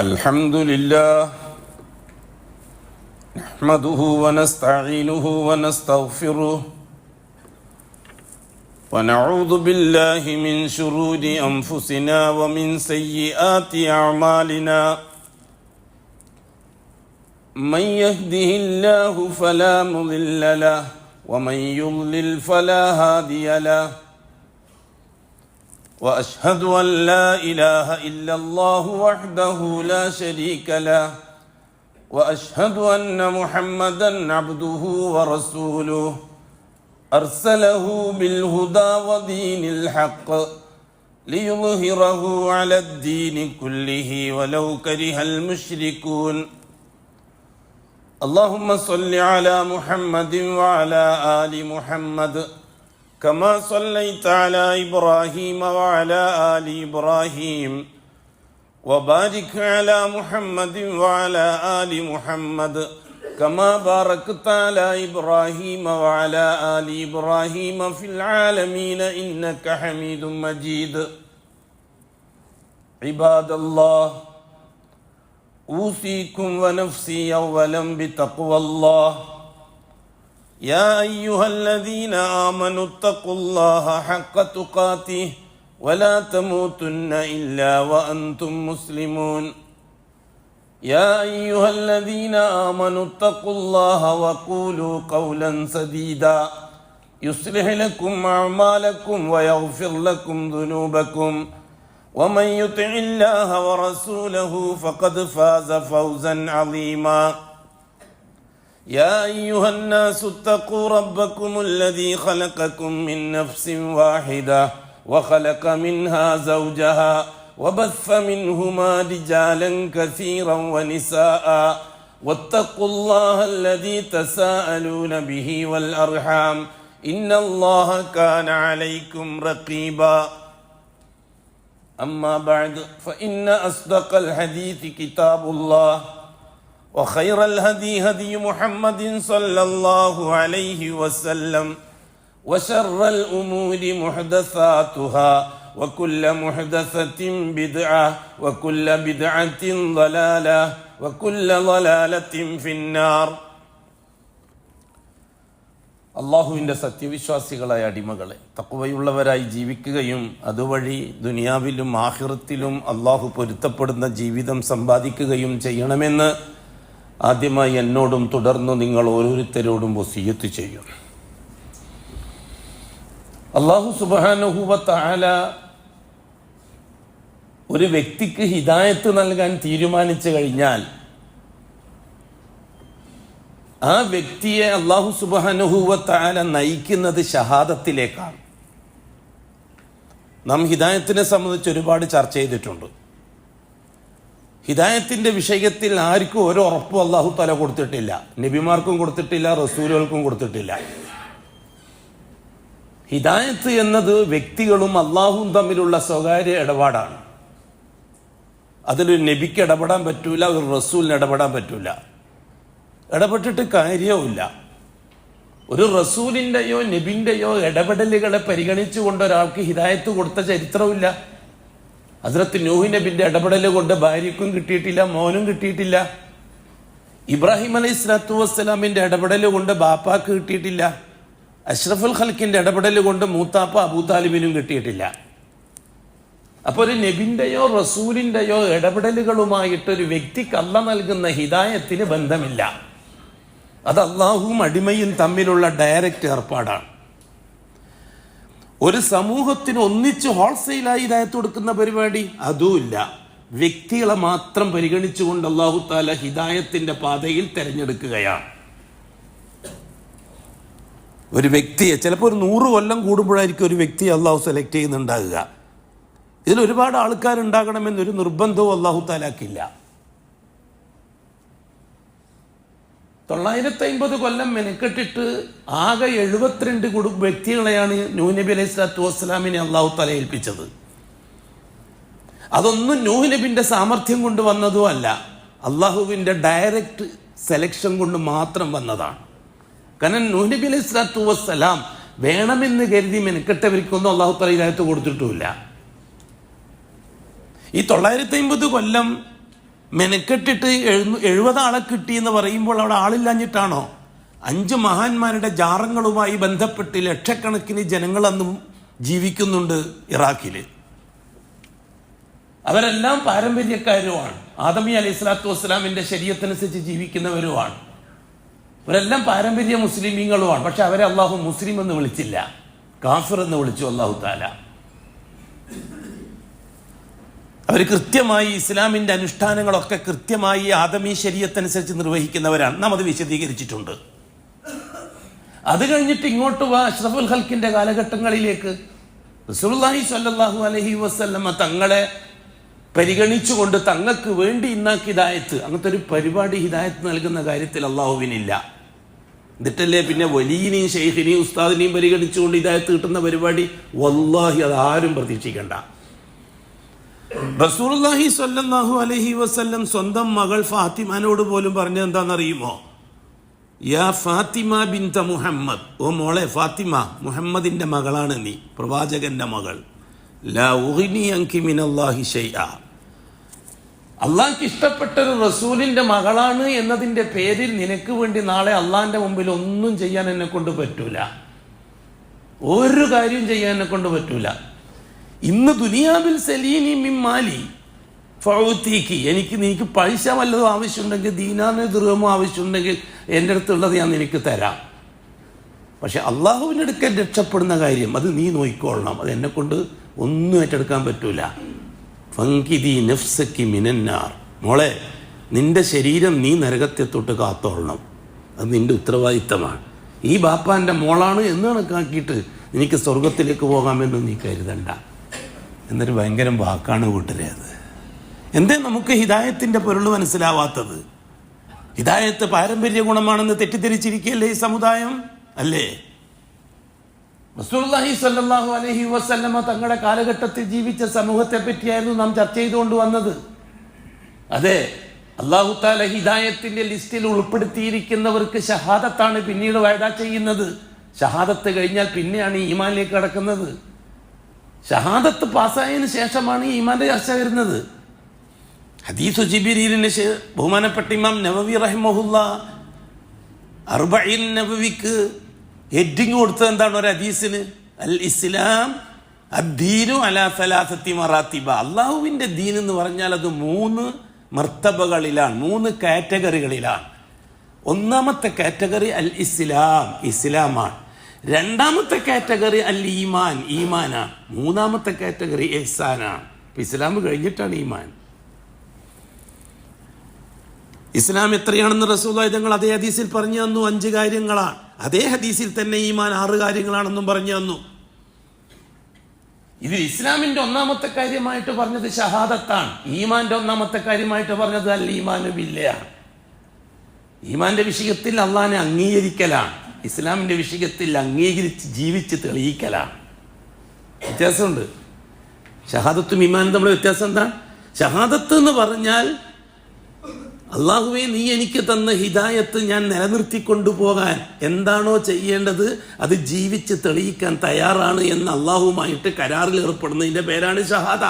الحمد لله نحمده ونستعينه ونستغفره ونعوذ بالله من شرور أنفسنا ومن سيئات أعمالنا من يهده الله فلا مضل له ومن يضلل فلا هادي له وأشهد أن لا إله إلا الله وحده لا شريك له وأشهد أن محمدا عبده ورسوله أرسله بالهدى ودين الحق ليظهره على الدين كله ولو كره المشركون اللهم صل على محمد وعلى آل محمد كما صليت على إبراهيم وعلى آل إبراهيم وبارك على محمد وعلى آل محمد كما باركت على إبراهيم وعلى آل إبراهيم في العالمين إنك حميد مجيد عباد الله أوصيكم ونفسي أولا بتقوى الله يا أيها الذين آمنوا اتقوا الله حق تقاته ولا تموتن إلا وأنتم مسلمون يا أيها الذين آمنوا اتقوا الله وقولوا قولا سديدا يصلح لكم أعمالكم ويغفر لكم ذنوبكم ومن يطع الله ورسوله فقد فاز فوزا عظيما يا أيها الناس اتقوا ربكم الذي خلقكم من نفس واحدة وخلق منها زوجها وبث منهما رجالا كثيرا ونساء واتقوا الله الذي تساءلون به والأرحام إن الله كان عليكم رقيبا أما بعد فإن أصدق الحديث كتاب الله وخير الهدي هدي محمد صلى الله عليه وسلم وشر الأمور محدثاتها وكل محدثة بدعة وكل بدعة ضلالة وكل ضلالة في النار അള്ളാഹുവിൻ്റെ സത്യവിശ്വാസികളായ അടിമകളെ തഖ്വയുള്ളവരായി ജീവിക്കുകയും അതുവഴി ദുനിയാവിലും ആഖിറത്തിലും അള്ളാഹു പൊരുത്തപ്പെടുന്ന ജീവിതം സമ്പാദിക്കുകയും ചെയ്യണമെന്ന് ആദ്യമായി എന്നോടും തുടർന്ന് നിങ്ങൾ ഓരോരുത്തരോടും വസിയ്യത്ത് ചെയ്യും. അല്ലാഹു സുബ്ഹാനഹു വ തആല ഒരു വ്യക്തിക്ക് ഹിദായത്ത് നൽകാൻ തീരുമാനിച്ചു കഴിഞ്ഞാൽ ആ വ്യക്തിയെ അല്ലാഹു സുബ്ഹാനഹു വ തആല നയിക്കുന്നത് ഷഹാദത്തിലേക്കാണ്. നാം ഹിദായത്തിനെ സംബന്ധിച്ച് ഒരുപാട് ചർച്ച ചെയ്തിട്ടുണ്ട്. ഹിദായത്തിൻ്റെ വിഷയത്തിൽ ആർക്കും ഒരു ഉറപ്പും അല്ലാഹു തആല കൊടുത്തിട്ടില്ല. നബിമാർക്കും കൊടുത്തിട്ടില്ല, റസൂലുകൾക്കും കൊടുത്തിട്ടില്ല. ഹിദായത്ത് എന്നത് വ്യക്തികളും അള്ളാഹുവും തമ്മിലുള്ള സ്വകാര്യ ഇടപാടാണ്. അതിലൊരു നബിക്ക് ഇടപെടാൻ പറ്റൂല, ഒരു റസൂലിന് ഇടപെടാൻ പറ്റൂല. ഇടപെട്ടിട്ട് കാര്യവുമില്ല. ഒരു റസൂലിൻ്റെയോ നബിൻ്റെയോ ഇടപെടലുകളെ പരിഗണിച്ചുകൊണ്ട് ഒരാൾക്ക് ഹിദായത്ത് കൊടുത്ത ചരിത്രമില്ല. ഹസ്രത്ത് നൂഹ് നബിൻ്റെ ഇടപെടൽ കൊണ്ട് ഭാര്യയ്ക്കും കിട്ടിയിട്ടില്ല, മോനും കിട്ടിയിട്ടില്ല. ഇബ്രാഹിം അലൈഹി സ്വലാത്തു വസ്സലാമിൻ്റെ ഇടപെടൽ കൊണ്ട് ബാപ്പാക്ക് കിട്ടിയിട്ടില്ല. അഷ്റഫുൽ ഖൽക്കിൻ്റെ ഇടപെടൽ കൊണ്ട് മൂത്താപ്പ അബൂ താലിബിനും കിട്ടിയിട്ടില്ല. അപ്പോൾ ഒരു നബിൻ്റെയോ റസൂലിൻ്റെയോ ഇടപെടലുകളുമായിട്ടൊരു വ്യക്തിക്ക് അല്ലാഹ് നൽകുന്ന ഹിദായത്തിന് ബന്ധമില്ല. അത് അള്ളാഹുവും അടിമയും തമ്മിലുള്ള ഡയറക്റ്റ് ഏർപ്പാടാണ്. ഒരു സമൂഹത്തിന് ഒന്നിച്ച് ഹോൾസെയിലായി ഹിദായത്ത് കൊടുക്കുന്ന പരിപാടി അതുമില്ല. വ്യക്തികളെ മാത്രം പരിഗണിച്ചുകൊണ്ട് അല്ലാഹു തആല ഹിദായത്തിന്റെ പാതയിൽ തിരഞ്ഞെടുക്കുകയാണ്. ഒരു വ്യക്തിയെ ചിലപ്പോൾ ഒരു 100 കൊല്ലം കൂടുമ്പോഴായിരിക്കും ഒരു വ്യക്തിയെ അള്ളാഹു സെലക്ട് ചെയ്യുന്നുണ്ടാകുക. ഇതിൽ ഒരുപാട് ആൾക്കാരുണ്ടാകണമെന്നൊരു നിർബന്ധവും അല്ലാഹു തആലക്കില്ല. 950 കൊല്ലം മെനക്കെട്ടിട്ട് ആകെ 72 വ്യക്തികളെയാണ് നൂഹ് നബി അലൈഹി സ്വലാത്തു വസ്സലാമിനെ അല്ലാഹു തആല ഏൽപ്പിച്ചത്. അതൊന്നും നൂഹ് നബിൻ്റെ സാമർഥ്യം കൊണ്ട് വന്നതും അല്ല, അള്ളാഹുവിൻ്റെ ഡയറക്റ്റ് സെലക്ഷൻ കൊണ്ട് മാത്രം വന്നതാണ്. കാരണം നൂഹ് നബി അലൈഹി സ്വലാത്തു വസ്സലാം വേണമെന്ന് കരുതി മെനക്കെട്ടവർക്കൊന്നും അല്ലാഹു തആല ഹിദായത്ത് കൊടുത്തിട്ടുമില്ല. ഈ 950 കൊല്ലം മെനക്കെട്ടിട്ട് 70 ആളെ കിട്ടി എന്ന് പറയുമ്പോൾ അവിടെ ആളില്ലാഞ്ഞിട്ടാണോ? 5 മഹാന്മാരുടെ ജാറങ്ങളുമായി ബന്ധപ്പെട്ട് ലക്ഷക്കണക്കിന് ജനങ്ങൾ അന്നും ജീവിക്കുന്നുണ്ട് ഇറാഖിൽ. അവരെല്ലാം പാരമ്പര്യക്കാരുമാണ്. ആദമി അലൈഹി സ്വലാത്തു വസ്സലാമിന്റെ ശരീഅത്തനുസരിച്ച് ജീവിക്കുന്നവരുമാണ്. അവരെല്ലാം പാരമ്പര്യ മുസ്ലിമീങ്ങളുമാണ്. പക്ഷെ അവരെ അള്ളാഹു മുസ്ലിം എന്ന് വിളിച്ചില്ല, കാഫിർ എന്ന് വിളിച്ചു അള്ളാഹു താല. അവർ കൃത്യമായി ഇസ്ലാമിന്റെ അനുഷ്ഠാനങ്ങളൊക്കെ കൃത്യമായി ആദമി ശരീഅത്തനുസരിച്ച് നിർവഹിക്കുന്നവരാണ്. നാം അത് വിശദീകരിച്ചിട്ടുണ്ട്. അത് കഴിഞ്ഞിട്ട് ഇങ്ങോട്ട് വാ, അഷ്റഫുൽ ഖൽക്കിന്റെ കാലഘട്ടങ്ങളിലേക്ക് റസൂലുള്ളാഹി സ്വല്ലല്ലാഹു അലൈഹി വസല്ലമ തങ്ങളെ പരിഗണിച്ചുകൊണ്ട് തങ്ങൾക്ക് വേണ്ടി ഇന്നാക്ക് ഹിദായത്ത്, അങ്ങനത്തെ ഒരു പരിപാടി ഹിദായത്ത് നൽകുന്ന കാര്യത്തിൽ അള്ളാഹുവിനില്ല. എന്നിട്ടല്ലേ പിന്നെ വലിയനെയും ഷെയ്ഖിനെയും ഉസ്താദിനെയും പരിഗണിച്ചുകൊണ്ട് ഹിദായത്ത് കിട്ടുന്ന പരിപാടി? വല്ലാഹി അത് ആരും പ്രതീക്ഷിക്കണ്ട. റസൂലുള്ളാഹി സ്വല്ലല്ലാഹു അലൈഹി വസല്ലം സ്വന്തം മകൾ ഫാത്തിമാനോട് പോലും പറഞ്ഞത് എന്താണെന്നറിയുമോ? യാ ഫാത്തിമ ബിൻത മുഹമ്മദ്, ഓ മോളെ ഫാത്തിമ, മുഹമ്മദിന്റെ മകളാണ് നീ, പ്രവാചകന്റെ മകൾ. ലാ ഉഗ്നി അൻകി മിനല്ലാഹി ശൈഅ, അള്ളാഹ്ക്ക് ഇഷ്ടപ്പെട്ട ഒരു റസൂലിന്റെ മകളാണ് എന്നതിന്റെ പേരിൽ നിനക്ക് വേണ്ടി നാളെ അള്ളാഹിന്റെ മുമ്പിൽ ഒന്നും ചെയ്യാൻ എന്നെ കൊണ്ട് പറ്റൂല, ഒരു കാര്യം ചെയ്യാൻ എന്നെ കൊണ്ട് പറ്റൂല. ഇന്ന് ദുനിയാവിൽ സലീനി മിൻ മാലി ഫൗതീക്കി, എനിക്ക് പൈസ വല്ലതും ആവശ്യമുണ്ടെങ്കിൽ, ദീനാറിന് ദിർഹമോ ആവശ്യമുണ്ടെങ്കിൽ എൻ്റെ അടുത്തുള്ളത് ഞാൻ നിനക്ക് തരാം. പക്ഷെ അള്ളാഹുവിൻ്റെ അടുക്കൽ രക്ഷപ്പെടുന്ന കാര്യം അത് നീ നോക്കിക്കൊള്ളണം, അത് എന്നെ കൊണ്ട് ഒന്നും ഏറ്റെടുക്കാൻ പറ്റൂല. ഫങ്കിദി നഫ്സക്കി മിനന്നാർ, മോളെ നിന്റെ ശരീരം നീ നരകത്തെ തൊട്ട് കാത്തോളണം, അത് നിന്റെ ഉത്തരവാദിത്തമാണ്. ഈ ബാപ്പാൻ്റെ മോളാണ് എന്ന് കണക്കാക്കിയിട്ട് എനിക്ക് സ്വർഗത്തിലേക്ക് പോകാമെന്ന് നീ കരുതണ്ട എന്നൊരു ഭയങ്കര വാക്കാണ് കൂട്ടരെ. അത് എന്തേ നമുക്ക് ഹിദായത്തിന്റെ പൊരുൾ മനസ്സിലാവാത്തത്? ഹിദായത്ത് പാരമ്പര്യ ഗുണമാണെന്ന് തെറ്റിദ്ധരിച്ചിരിക്കുകയല്ലേ ഈ സമുദായം? അല്ലേ? റസൂലുള്ളാഹി സ്വല്ലല്ലാഹു അലൈഹി വസല്ലമ തങ്ങളുടെ കാലഘട്ടത്തിൽ ജീവിച്ച സമൂഹത്തെ പറ്റിയായിരുന്നു നാം ചർച്ച ചെയ്തുകൊണ്ട് വന്നത്. അതെ, അല്ലാഹു തആല ഹിദായത്തിന്റെ ലിസ്റ്റിൽ ഉൾപ്പെടുത്തിയിരിക്കുന്നവർക്ക് ഷഹാദത്താണ് പിന്നീട് വഅദ ചെയ്യുന്നത്. ഷഹാദത്ത് കഴിഞ്ഞാൽ പിന്നെയാണ് ഈമാനിലേക്ക് കടക്കുന്നത്. ഷഹാദത്ത് പാസ്സായതിനു ശേഷമാണ് ഈമാന്റെ ചർച്ച വരുന്നത്. ഹദീസു ജിബ്രീലിന് ബഹുമാനപ്പെട്ട ഇമാം നവവി റഹിമഹുല്ലാ അർബഈൻ നബവിക്ക് ഹെഡിങ് കൊടുത്തത് എന്താണ്? ഒരു ഹദീസിന് അൽ ഇസ്ലാം അദ്ദീനു അലാ സലാസത്തി മറാത്തിബ, അള്ളാഹുവിന്റെ ദീൻ എന്ന് പറഞ്ഞാൽ അത് 3 മർത്തബകളിലാണ്, 3 കാറ്റഗറികളിലാണ്. ഒന്നാമത്തെ കാറ്റഗറി അൽ ഇസ്ലാം, ഇസ്ലാമാണ്. രണ്ടാമത്തെ കാറ്റഗറി അൽ ഈമാൻ, ഈമാനാണ്. മൂന്നാമത്തെ കാറ്റഗറി ഇഹ്സാനാണ്. ഇസ്ലാം കഴിഞ്ഞിട്ടാണ് ഈമാൻ. ഇസ്ലാം എത്രയാണെന്ന് റസൂലുള്ളാഹി തങ്ങൾ അതേ ഹദീസിൽ പറഞ്ഞു തന്നു, 5 കാര്യങ്ങളാണ്. അതേ ഹദീസിൽ തന്നെ ഈമാൻ 6 കാര്യങ്ങളാണെന്നും പറഞ്ഞു തന്നു. ഇതിൽ ഇസ്ലാമിന്റെ ഒന്നാമത്തെ കാര്യമായിട്ട് പറഞ്ഞത് ഷഹാദത്താണ്. ഈമാന്റെ ഒന്നാമത്തെ കാര്യമായിട്ട് പറഞ്ഞത് അൽ ഈമാനു ബില്ലാഹ്, ഈമാന്റെ വിഷയത്തിൽ അള്ളാഹിനെ അംഗീകരിക്കലാണ്. ഇസ്ലാമിന്റെ വിഷയത്തിൽ അംഗീകരിച്ച് ജീവിച്ച് തെളിയിക്കലാണ്. വ്യത്യാസമുണ്ട്. ഷഹാദത്തും ഈമാനും തമ്മിൽ വ്യത്യാസം എന്താണ്? ഷഹാദത്ത് എന്ന് പറഞ്ഞാൽ അള്ളാഹുവേ നീ എനിക്ക് തന്ന ഹിദായത്ത് ഞാൻ നിലനിർത്തിക്കൊണ്ടുപോകാൻ എന്താണോ ചെയ്യേണ്ടത് അത് ജീവിച്ച് തെളിയിക്കാൻ തയ്യാറാണ് എന്ന് അള്ളാഹുമായിട്ട് കരാറിൽ ഏർപ്പെടുന്നതിൻ്റെ പേരാണ് ഷഹാദ.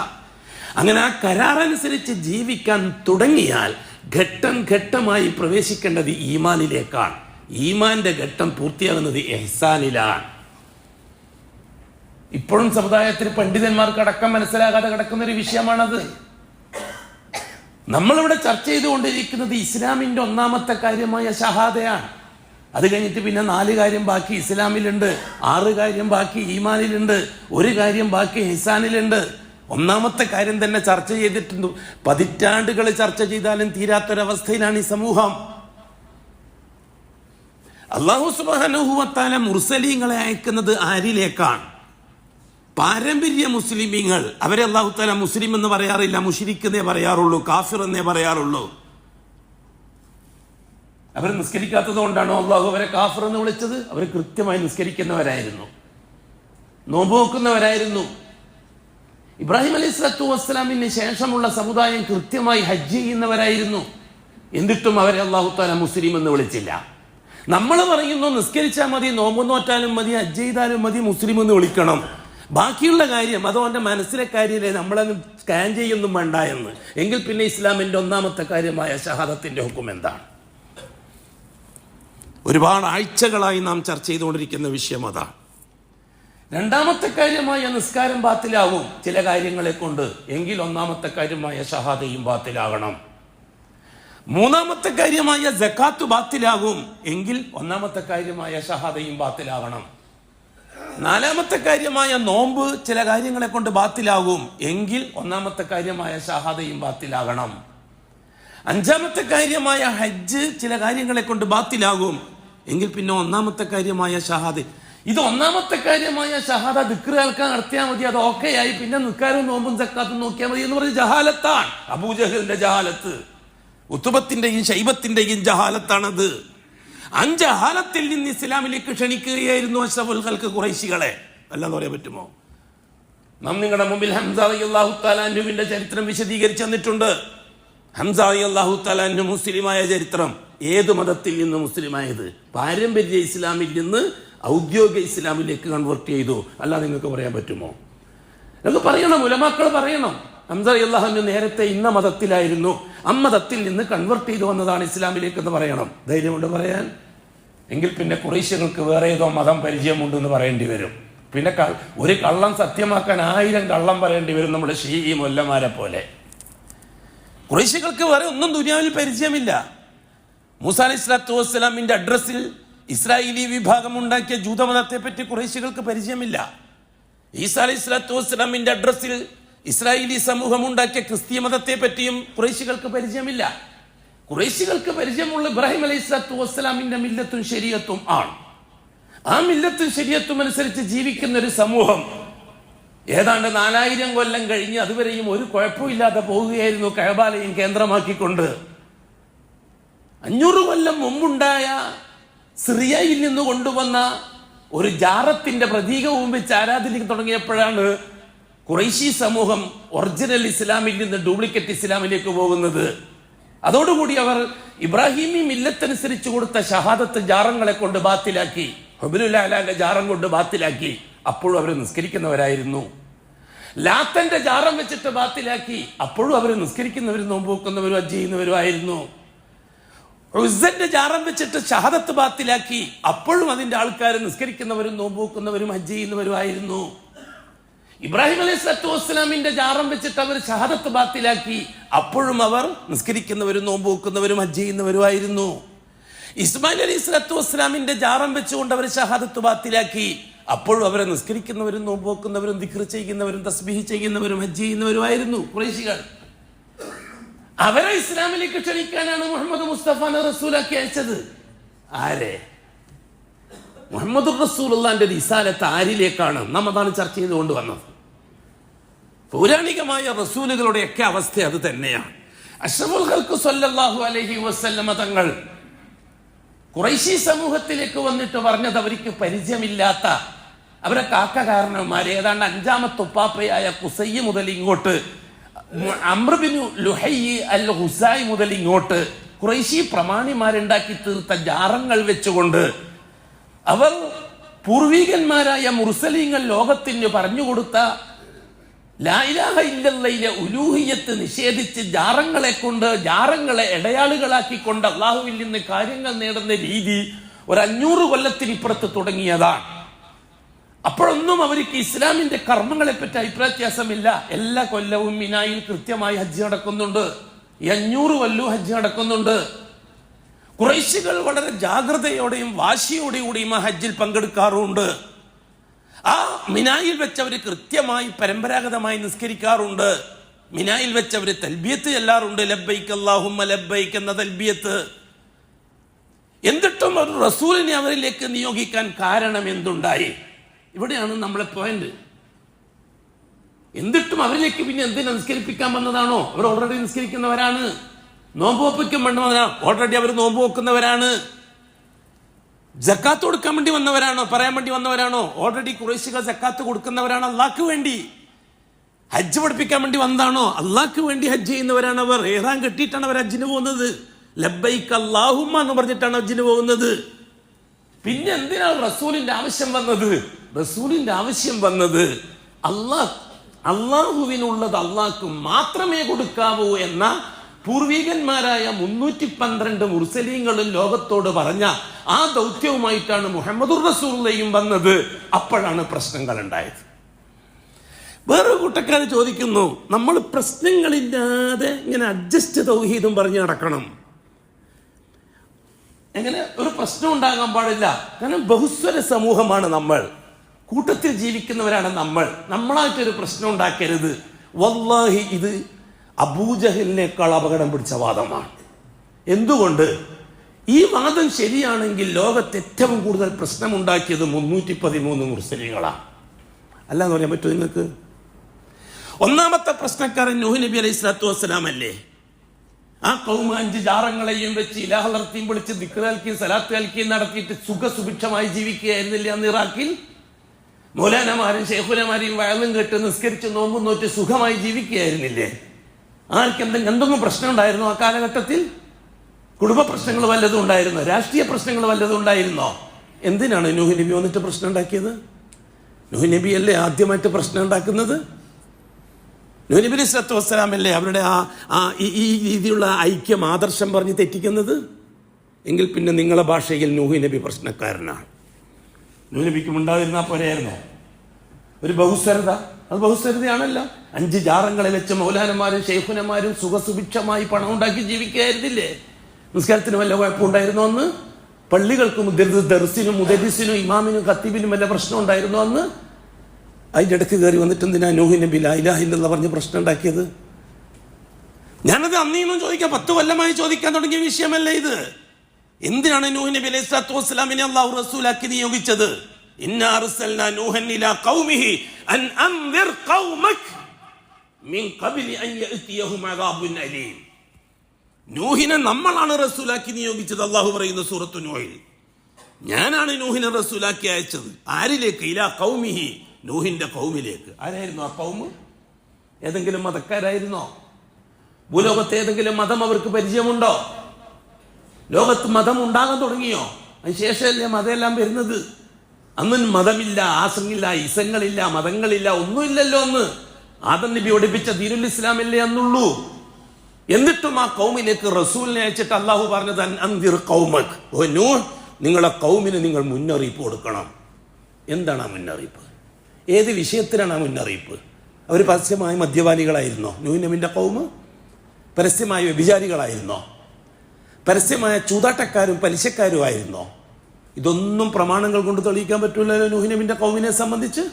അങ്ങനെ ആ കരാറനുസരിച്ച് ജീവിക്കാൻ തുടങ്ങിയാൽ ഘട്ടം ഘട്ടമായി പ്രവേശിക്കേണ്ടത് ഈമാനിലേക്കാണ്. ഈമാന്റെ ഘട്ടം പൂർത്തിയാകുന്നത് ഇഹ്സാനിലാണ്. ഇപ്പോഴും സമുദായത്തിൽ പണ്ഡിതന്മാർക്ക് അടക്കം മനസ്സിലാകാതെ കിടക്കുന്നൊരു വിഷയമാണത്. നമ്മളിവിടെ ചർച്ച ചെയ്തുകൊണ്ടിരിക്കുന്നത് ഇസ്ലാമിന്റെ ഒന്നാമത്തെ കാര്യമായ ഷഹാദയാണ്. അത് കഴിഞ്ഞിട്ട് പിന്നെ 4 കാര്യം ബാക്കി ഇസ്ലാമിലുണ്ട്, 6 കാര്യം ബാക്കി ഈമാനിലുണ്ട്, 1 കാര്യം ബാക്കി ഇഹ്സാനിലുണ്ട്. ഒന്നാമത്തെ കാര്യം തന്നെ ചർച്ച ചെയ്തിട്ടുണ്ട്. 10 പതിറ്റാണ്ടുകൾ ചർച്ച ചെയ്താലും തീരാത്തൊരവസ്ഥയിലാണ് ഈ സമൂഹം. അല്ലാഹു സുബ്ഹാനഹു വ തആല മുർസലീങ്ങളെ അയക്കുന്നത് ആരിലേക്കാണ്? പാരമ്പര്യ മുസ്ലിമീങ്ങൾ. അവരെ അല്ലാഹു തആല മുസ്ലിം എന്ന് പറയാറില്ല, മുശ്രിക് എന്നേ പറയാറുള്ളൂ, കാഫിർ എന്നേ പറയാറുള്ളൂ. അവർ നിസ്കരിക്കാത്തത് കൊണ്ടാണോ അള്ളാഹു അവരെ കാഫിർ എന്ന് വിളിച്ചത്? അവർ കൃത്യമായി നിസ്കരിക്കുന്നവരായിരുന്നു, നോമ്പ് നോക്കുന്നവരായിരുന്നു. ഇബ്രാഹിം അലൈഹി സ്വലാത്തു വസ്സലാമിന് ശേഷമുള്ള സമുദായം കൃത്യമായി ഹജ്ജ് ചെയ്യുന്നവരായിരുന്നു. എന്നിട്ടും അവരെ അല്ലാഹു തആല മുസ്ലിം എന്ന് വിളിച്ചില്ല. നമ്മൾ പറയുന്നു നിസ്കരിച്ചാൽ മതി, നോമ്പ് നോറ്റാലും മതി, ഹജ്ജ് ചെയ്താലും മതി, മുസ്ലിം എന്ന് വിളിക്കണം. ബാക്കിയുള്ള കാര്യം അതോ എൻ്റെ മനസ്സിലെ കാര്യമല്ലേ, നമ്മളത് സ്കാൻ ചെയ്യൊന്നും വേണ്ട എന്ന്. എങ്കിൽ പിന്നെ ഇസ്ലാമിൻ്റെ ഒന്നാമത്തെ കാര്യമായ ഷഹാദത്തിൻ്റെ ഹുക്കം എന്താണ്? ഒരുപാട് ആഴ്ചകളായി നാം ചർച്ച ചെയ്തുകൊണ്ടിരിക്കുന്ന വിഷയം അതാണ്. രണ്ടാമത്തെ കാര്യമായ നിസ്കാരം ബാത്തിലാവും ചില കാര്യങ്ങളെ കൊണ്ട്, എങ്കിൽ ഒന്നാമത്തെ കാര്യമായ ഷഹാദയും ബാത്തിലാകണം. മൂന്നാമത്തെ കാര്യമായ സക്കാത്ത് ബാത്തിലാകും, എങ്കിൽ ഒന്നാമത്തെ കാര്യമായ ഷഹാദയും ബാത്തിലാകണം. നാലാമത്തെ കാര്യമായ നോമ്പ് ചില കാര്യങ്ങളെ കൊണ്ട് ബാത്തിലാകും, എങ്കിൽ ഒന്നാമത്തെ കാര്യമായ ഷഹാദയും ബാത്തിലാകണം. അഞ്ചാമത്തെ കാര്യമായ ഹജ്ജ് ചില കാര്യങ്ങളെ കൊണ്ട് ബാത്തിലാകും, എങ്കിൽ പിന്നെ ഒന്നാമത്തെ കാര്യമായ ഷഹാദ. ഇത് ഒന്നാമത്തെ കാര്യമായ ഷഹാദ ദിക്ർ ആൾക്കാർ നടത്തിയാൽ മതി, അത് ഓക്കെ ആയി. പിന്നെ നിസ്കാരവും നോമ്പും സക്കാത്തും നോക്കിയാൽ മതി എന്ന് പറഞ്ഞ ജഹാലത്താണ്. അബൂജഹലിന്റെ ജഹാലത്ത്, ഉത്തുബത്തിന്റെയും ശൈബത്തിന്റെയും ജഹാലത്താണത്. അഞ്ചഹാലത്തിൽ നിന്ന് ഇസ്ലാമിലേക്ക് ക്ഷണിക്കുകയായിരുന്നു അഷ്റഫുൽ ഖൽഖ് ഖുറൈശികളെ. അല്ലാതെ പറയാൻ പറ്റുമോ? നാം നിങ്ങളുടെ മുമ്പിൽ ഹംസ റളിയല്ലാഹു തആല അൻഹുവിന്റെ ചരിത്രം വിശദീകരിച്ചു തന്നിട്ടുണ്ട്. ഹംസ റളിയല്ലാഹു തആല അൻഹു മുസ്ലിമായ ചരിത്രം. ഏത് മതത്തിൽ നിന്ന് മുസ്ലിമായത്? പാരമ്പര്യ ഇസ്ലാമിൽ നിന്ന് ഔദ്യോഗിക ഇസ്ലാമിലേക്ക് കൺവേർട്ട് ചെയ്തു. അല്ലാതെ നിങ്ങൾക്ക് പറയാൻ പറ്റുമോ? നിങ്ങൾക്ക് പറയണം, ഉലമാക്കൾ പറയണം. ഹംസ റളിയല്ലാഹു അൻഹു നേരത്തെ ഇന്ന മതത്തിലായിരുന്നു, അമ്മതത്തിൽ നിന്ന് കൺവേർട്ട് ചെയ്തു വന്നതാണ് ഇസ്ലാമിലേക്ക് എന്ന് പറയണം. ധൈര്യമുണ്ട് പറയാൻ? എങ്കിൽ പിന്നെ ഖുറൈശികൾക്ക് വേറെ ഏതോ മതം പരിചയമുണ്ടെന്ന് പറയേണ്ടി വരും. പിന്നെ ഒരു കള്ളം സത്യമാക്കാൻ 1000 കള്ളം പറയേണ്ടി വരും, നമ്മുടെ ഷീഈ മൊല്ലമാരെ പോലെ. ഖുറൈശികൾക്ക് വേറെ ഒന്നും ദുനിയാവിൽ പരിചയമില്ല. മൂസ അലൈഹിസ്സലാത്തു വസ്സലാമിന്റെ അഡ്രസ്സിൽ ഇസ്രായേലി വിഭാഗം ഉണ്ടാക്കിയ ജൂതമതത്തെ പറ്റി ഖുറൈശികൾക്ക് പരിചയമില്ല. ഈസാ അലൈഹിസ്സലാത്തു വസ്സലാമിന്റെ അഡ്രസ്സിൽ ഇസ്രായേലി സമൂഹം ഉണ്ടാക്കിയ ക്രിസ്തീയ മതത്തെ പറ്റിയും ഖുറൈശികൾക്ക് പരിചയമില്ല. ഖുറൈശികൾക്ക് പരിചയമുള്ള ഇബ്രാഹിം അലൈഹിസ്സലാത്തു വസ്സലാമിന്റെ മില്ലത്തും ശരീഅത്തും ആണ്. ആ മില്ലത്തും ശരീഅത്തും അനുസരിച്ച് ജീവിക്കുന്ന ഒരു സമൂഹം ഏതാണ്ട് 4000 കൊല്ലം കഴിഞ്ഞ് അതുവരെയും ഒരു കുഴപ്പമില്ലാതെ പോവുകയായിരുന്നു, കഅബാലയം കേന്ദ്രമാക്കിക്കൊണ്ട്. 500 കൊല്ലം മുമ്പുണ്ടായ സിറിയയിൽ നിന്ന് കൊണ്ടുവന്ന ഒരു ജാറത്തിന്റെ പ്രതീകവും വെച്ച് ആരാധന തുടങ്ങിയപ്പോഴാണ് ഖുറൈശി സമൂഹം ഒറിജിനൽ ഇസ്ലാമിൽ നിന്ന് ഡ്യൂപ്ലിക്കേറ്റ് ഇസ്ലാമിലേക്ക് പോകുന്നത്. അതോടുകൂടി അവർ ഇബ്രാഹിമി മില്ലത്തനുസരിച്ച് കൊടുത്ത ഷഹാദത്ത് ജാറങ്ങളെ കൊണ്ട് ബാത്തിലാക്കി, ഹുബലുൽ അലാന്റെ ജാറം കൊണ്ട് ബാത്തിലാക്കി. അപ്പോഴും അവർ നിസ്കരിക്കുന്നവരായിരുന്നു. ലാത്തന്റെ ജാറം വെച്ചിട്ട് ബാത്തിലാക്കി. അപ്പോഴും അവർ നിസ്കരിക്കുന്നവരും നോമ്പ് വെക്കുന്നവരും ഹജ്ജ് ചെയ്യുന്നവരുമായിരുന്നു. ഉസ്സന്റെ ജാറം വെച്ചിട്ട് ഷഹാദത്ത് ബാത്തിലാക്കി. അപ്പോഴും അതിന്റെ ആൾക്കാർ നിസ്കരിക്കുന്നവരും നോമ്പ് വെക്കുന്നവരും ഹജ്ജ് ചെയ്യുന്നവരുമായിരുന്നു. ഇബ്രാഹിം അലൈഹിസ്സലാത്തു വസ്സലാമിന്റെ ജാറം വെച്ചിട്ട് അവർ ഷഹാദത്ത് ബാത്തിലാക്കി. അപ്പോഴും അവർ നിസ്കരിക്കുന്നവരും നോമ്പ് വെക്കുന്നവരും ഹജ്ജ് ചെയ്യുന്നവരുമായിരുന്നു. ഇസ്മായിൽ അലൈഹിസ്സലാത്തു വസ്സലാമിന്റെ ജാറം വെച്ചുകൊണ്ട് അവർ ഷഹാദത്ത് ബാത്തിലാക്കി. അപ്പോഴും അവരെ നിസ്കരിക്കുന്നവരും നോമ്പ് വെക്കുന്നവരും ദിക്ർ ചെയ്യുന്നവരും തസ്ബീഹ് ചെയ്യുന്നവരും ഹജ്ജ് ചെയ്യുന്നവരുമായിരുന്നു ഖുറൈശികൾ. അവരെ ഇസ്ലാമിലേക്ക് ക്ഷണിക്കാനാണ് മുഹമ്മദ് മുസ്തഫ റസൂലാക്കി അയച്ചത്. ആരെ? മുഹമ്മദ് റസൂലുള്ളാഹിന്റെ റിസാലത്ത് ആരിലേക്കാണ്? നാം അതാണ് ചർച്ച ചെയ്തുകൊണ്ട് വന്നത്. പൗരാണികമായ റസൂലുകളുടെയൊക്കെ അവസ്ഥ അത് തന്നെയാണ്. അഷ്റഫുൽ ഖൽഖ് സ്വല്ലല്ലാഹു അലൈഹി വസല്ലമ തങ്ങൾ ഖുറൈശി സമൂഹത്തിലേക്ക് വന്നിട്ട് പറഞ്ഞത് അവർക്ക് പരിചയമില്ലാത്ത അവരെ കാരണവന്മാർ ഏതാണ്ട് 5ാമത്തെ ഉപ്പാപ്പയായ ഖുസൈ മുതൽ ഇങ്ങോട്ട്, അംർ ബിൻ ലുഹൈ അൽ ഹുസായി മുതൽ ഇങ്ങോട്ട് ഖുറൈശി പ്രമാണിമാരുണ്ടാക്കി തീർത്ത ജാറങ്ങൾ വെച്ചുകൊണ്ട് അവർ പൂർവികന്മാരായ മുർസലീങ്ങൾ ലോകത്തിന് പറഞ്ഞുകൊടുത്ത ലാ ഇലാഹ ഇല്ലല്ലയിലെ ഉലൂഹിയത്ത് നിഷേധിച്ച് ജാറങ്ങളെ ഇടയാളുകളാക്കിക്കൊണ്ട് അള്ളാഹുവിൽ നിന്ന് കാര്യങ്ങൾ നേടുന്ന രീതി ഒരു 500 കൊല്ലത്തിനിപ്പുറത്ത് തുടങ്ങിയതാണ്. അപ്പോഴൊന്നും അവർക്ക് ഇസ്ലാമിന്റെ കർമ്മങ്ങളെ പറ്റി അഭിപ്രായ വ്യത്യാസമില്ല. എല്ലാ കൊല്ലവും മിനായിൽ കൃത്യമായി ഹജ്ജ് നടക്കുന്നുണ്ട്. 500 കൊല്ലവും ഹജ്ജ് നടക്കുന്നുണ്ട്. ഖുറൈശികൾ വളരെ ജാഗ്രതയോടെയും വാശിയോടെയും ആ ഹജ്ജിൽ പങ്കെടുക്കാറുണ്ട്. ആ മിനായിൽ വെച്ചവർ കൃത്യമായി പരമ്പരാഗതമായി നിസ്കരിക്കാറുണ്ട്. മിനായിൽ വെച്ചവർ തൽബിയത്ത് ചെല്ലാറുണ്ട്, ലബ്ബൈക്ക് അല്ലാഹുമ്മ ലബ്ബൈക്ക് എന്ന തൽബിയത്ത്. എന്നിട്ടും ഒരു റസൂലിനെ അവരിലേക്ക് നിയോഗിക്കാൻ കാരണം എന്തുണ്ടായി? ഇവിടെയാണ് നമ്മളെ പോയിന്റ്. എന്നിട്ടും അവരിലേക്ക് പിന്നെ എന്തിനാ നിസ്കരിപ്പിക്കാൻ വന്നതാണോ? അവർ ഓൾറെഡി നിസ്കരിക്കുന്നവരാണ്. നോമ്പ് വെപ്പിക്കാൻ വേണ്ടവരാണ്, ഓൾറെഡി അവർ നോമ്പ് വെക്കുന്നവരാണ്. സക്കാത്ത് കൊടുക്കാൻ വേണ്ടി വന്നവരാണോ? പറയാൻ വേണ്ടി വന്നവരാണോ? ഓൾറെഡി ഖുറൈശികൾ സക്കാത്ത് കൊടുക്കുന്നവരാണ് അള്ളാഹ്ക്ക് വേണ്ടി. ഹജ്ജ് പഠിപ്പിക്കാൻ വേണ്ടി വന്നതാണോ? അള്ളാഹ്ക്ക് വേണ്ടി ഹജ്ജ് ചെയ്യുന്നവരാണ് അവർ. ഏറാൻ കെട്ടിയിട്ടാണ് അവർ ഹജ്ജിന് പോകുന്നത്. ലബ്ബൈക്ക് അല്ലാഹുമ്മ എന്ന് പറഞ്ഞിട്ടാണ് ഹജ്ജിന് പോകുന്നത്. പിന്നെ എന്തിനാണ് റസൂലിന്റെ ആവശ്യം വന്നത്? റസൂലിന്റെ ആവശ്യം വന്നത് അള്ളാഹുവിനുള്ളത് അള്ളാഹ്ക്ക് മാത്രമേ കൊടുക്കാവൂ എന്ന പൂർവികന്മാരായ 312 മുർസലീങ്ങളും ലോകത്തോട് പറഞ്ഞ ആ ദൗത്യവുമായിട്ടാണ് മുഹമ്മദുർ റസൂലുള്ളയും വന്നത്. അപ്പോഴാണ് പ്രശ്നങ്ങൾ ഉണ്ടായത്. വേറെ കൂട്ടക്കാർ ചോദിക്കുന്നു, നമ്മൾ പ്രശ്നങ്ങളില്ലാതെ ഇങ്ങനെ അഡ്ജസ്റ്റ് തൗഹീദും പറഞ്ഞ് നടക്കണം. എങ്ങനെ ഒരു പ്രശ്നം ഉണ്ടാകാൻ പാടില്ല. കാരണം ബഹുസ്വര സമൂഹമാണ് നമ്മൾ, കൂട്ടത്തിൽ ജീവിക്കുന്നവരാണ് നമ്മളായിട്ടൊരു പ്രശ്നം ഉണ്ടാക്കരുത്. വല്ലാഹി ഇത് അബൂജഹലിനേക്കാൾ അപകടം പിടിച്ച വാദമാണ്. എന്തുകൊണ്ട്? ഈ വാദം ശരിയാണെങ്കിൽ ലോകത്ത് ഏറ്റവും കൂടുതൽ പ്രശ്നമുണ്ടാക്കിയത് 313 മുർസലീങ്ങളാണ്. അല്ലാന്ന് പറയാൻ പറ്റുമോ നിങ്ങൾക്ക്? ഒന്നാമത്തെ പ്രശ്നക്കാരൻ നൂഹ് നബി അലൈഹി സ്വലാത്തു വസ്സലാം അല്ലേ? ആ കൗമ 5 ജാറങ്ങളെയും വെച്ച് ഇലാഹലർത്തിയും വിളിച്ച് ദിക്റാൽക്കിയും സലാത്ത് അൽക്കിയും നടത്തിയിട്ട് സുഖസുഭിക്ഷമായി ജീവിക്കുകയായിരുന്നില്ല അന്ന് ഇറാഖിൽ? മൗലാനമാരും ഷെയ്ഖുലമാരെയും വയലും കേട്ട് നിസ്കരിച്ച് നോമ്പും നോറ്റ് സുഖമായി ജീവിക്കുകയായിരുന്നില്ലേ? എന്തെങ്കിലും പ്രശ്നം ഉണ്ടായിരുന്നോ ആ കാലഘട്ടത്തിൽ? കുടുംബ പ്രശ്നങ്ങൾ വല്ലതും ഉണ്ടായിരുന്നോ? രാഷ്ട്രീയ പ്രശ്നങ്ങൾ വല്ലതും ഉണ്ടായിരുന്നോ? എന്തിനാണ് നൂഹ് നബി വന്നിട്ട് പ്രശ്നം ഉണ്ടാക്കിയത്? നൂഹ് നബി അല്ലേ ആദ്യമായിട്ട് പ്രശ്നം ഉണ്ടാക്കുന്നത്? നൂഹ് നബി അലൈഹി സ്വലാത്തു വസ്സലാമല്ലേ അവരുടെ ഈ രീതിയിലുള്ള ഐക്യം ആദർശം പറഞ്ഞ് തെറ്റിക്കുന്നത്? എങ്കിൽ പിന്നെ നിങ്ങളുടെ ഭാഷയിൽ നൂഹ് നബി പ്രശ്നക്കാരനാണ്. നൂഹ് നബിക്ക് ഉണ്ടാതിരുന്നാൽ പോലെയായിരുന്നോ ഒരു ബഹുസ്വരത? അത് ബഹുസ്വരതയാണല്ലോ. 5 ജാറങ്ങളെ വെച്ച് മൗലാനമാരും ഷെയ്ഖുനമാരും സുഖസുഭിക്ഷമായി പണം ഉണ്ടാക്കി ജീവിക്കുകയായിരുന്നില്ലേ? നിസ്കാരത്തിന് വല്ല കുഴപ്പമുണ്ടായിരുന്നോ അന്ന്? പള്ളികൾക്കും ദർസിനും മുദരിസിനും ഇമാമിനും ഖത്തീബിനും വല്ല പ്രശ്നം ഉണ്ടായിരുന്നോ അന്ന്? അതിൻ്റെ ഇടയ്ക്ക് കയറി വന്നിട്ട് എന്തിനാ നൂഹ് നബി ലാ ഇലാഹ ഇല്ലല്ലാഹ് പറഞ്ഞ് പ്രശ്നം ഉണ്ടാക്കിയത്? ഞാനത് അന്നീന്നും ചോദിക്കാം, 10 കൊല്ലമായി ചോദിക്കാൻ തുടങ്ങിയ വിഷയമല്ലേ ഇത്. എന്തിനാണ് നൂഹ് നബി അലൈഹി സ്വലാത്തു വസ്സലാമിനെ അല്ലാഹു റസൂലാക്കി നിയോഗിച്ചത്? ഇന്നാ അർസൽനാ നൂഹൻ ഇലാ ഖൗമിഹി അൻ അൻദിർ ഖൗമക മിൻ ഖബ്ലി അൻ യഅതിയഹും അദാബുൻ അലീം. നൂഹിനെ നമ്മളാണ് റസൂലാക്കി നിയോഗിച്ചത്. അല്ലാഹു പറയുന്ന സൂറത്തു നൂഹിൽ ഞാനാണ് നൂഹിനെ റസൂലാക്കി അയച്ചത്. ആരിലേക്ക്? ഇലാ ഖൗമിഹി, നൂഹിന്റെ കൗമിലേക്ക്. ആരായിരുന്നു ആ കൗമ്? ഏതെങ്കിലും മതക്കാരായിരുന്നോ? ഭൂലോകത്ത് ഏതെങ്കിലും മതം അവർക്ക് പരിചയമുണ്ടോ? ലോകത്ത് മതം ഉണ്ടാകാൻ തുടങ്ങിയോ? അതിന് ശേഷമല്ലേ മതമെല്ലാം വരുന്നത്. അന്ന് മതമില്ല, ആസങ്ങളില്ല, ഇസങ്ങളില്ല, മതങ്ങളില്ല, ഒന്നുമില്ലല്ലോ അന്ന്. ആദം നബി പഠിപ്പിച്ച ദീനുൽ ഇസ്ലാമല്ലേ അന്നുള്ളൂ. എന്നിട്ടും ആ കൗമിലേക്ക് റസൂലിനെ അയച്ചിട്ട് അള്ളാഹു പറഞ്ഞത് അൻദിർ ഖൗമക്, ഓ നൂഹ് നിങ്ങളെ കൗമിന് നിങ്ങൾ മുന്നറിയിപ്പ് കൊടുക്കണം. എന്താണ് ആ മുന്നറിയിപ്പ്? ഏത് വിഷയത്തിലാണ് ആ മുന്നറിയിപ്പ്? അവർ പരസ്യമായ മദ്യപാനികളായിരുന്നോ നൂഹ് നബിന്റെ കൗമ്? പരസ്യമായ വ്യഭിചാരികളായിരുന്നോ? പരസ്യമായ ചൂതാട്ടക്കാരും പലിശക്കാരുമായിരുന്നോ? ഇതൊന്നും പ്രമാണങ്ങൾ കൊണ്ട് തെളിയിക്കാൻ പറ്റൂലല്ലോ നൂഹ് നബിന്റെ കൗമിനെ സംബന്ധിച്ച്.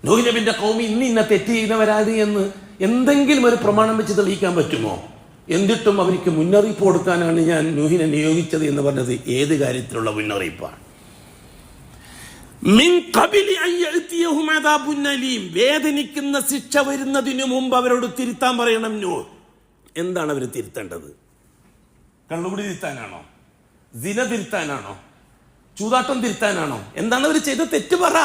നൂഹ് നബിന്റെ കൗമി ഇന്ന തെറ്റ് ചെയ്യുന്നവരാണ് എന്ന് എന്തെങ്കിലും ഒരു പ്രമാണം വെച്ച് തെളിയിക്കാൻ പറ്റുമോ? എന്നിട്ടും അവർക്ക് മുന്നറിയിപ്പ് കൊടുക്കാനാണ് ഞാൻ നൂഹിനെ നിയോഗിച്ചത് എന്ന് പറഞ്ഞത് ഏത് കാര്യത്തിലുള്ള മുന്നറിയിപ്പാണ്? മിൻ ഖബ്ലി അൻ യഅതിയഹും അദാബുൻ അലീം, വേദനിക്കുന്ന ശിക്ഷ വരുന്നതിനു മുമ്പ് അവരോട് തിരുത്താൻ പറയണം നൂഹ്. എന്താണ് അവർ തിരുത്തേണ്ടത്? കള്ളുകുടി തിരുത്താനാണോ? സിന തിരുത്താനാണോ? ചൂതാട്ടം തിരുത്താനാണോ? എന്താണ് അവർ ചെയ്ത തെറ്റ് പറ.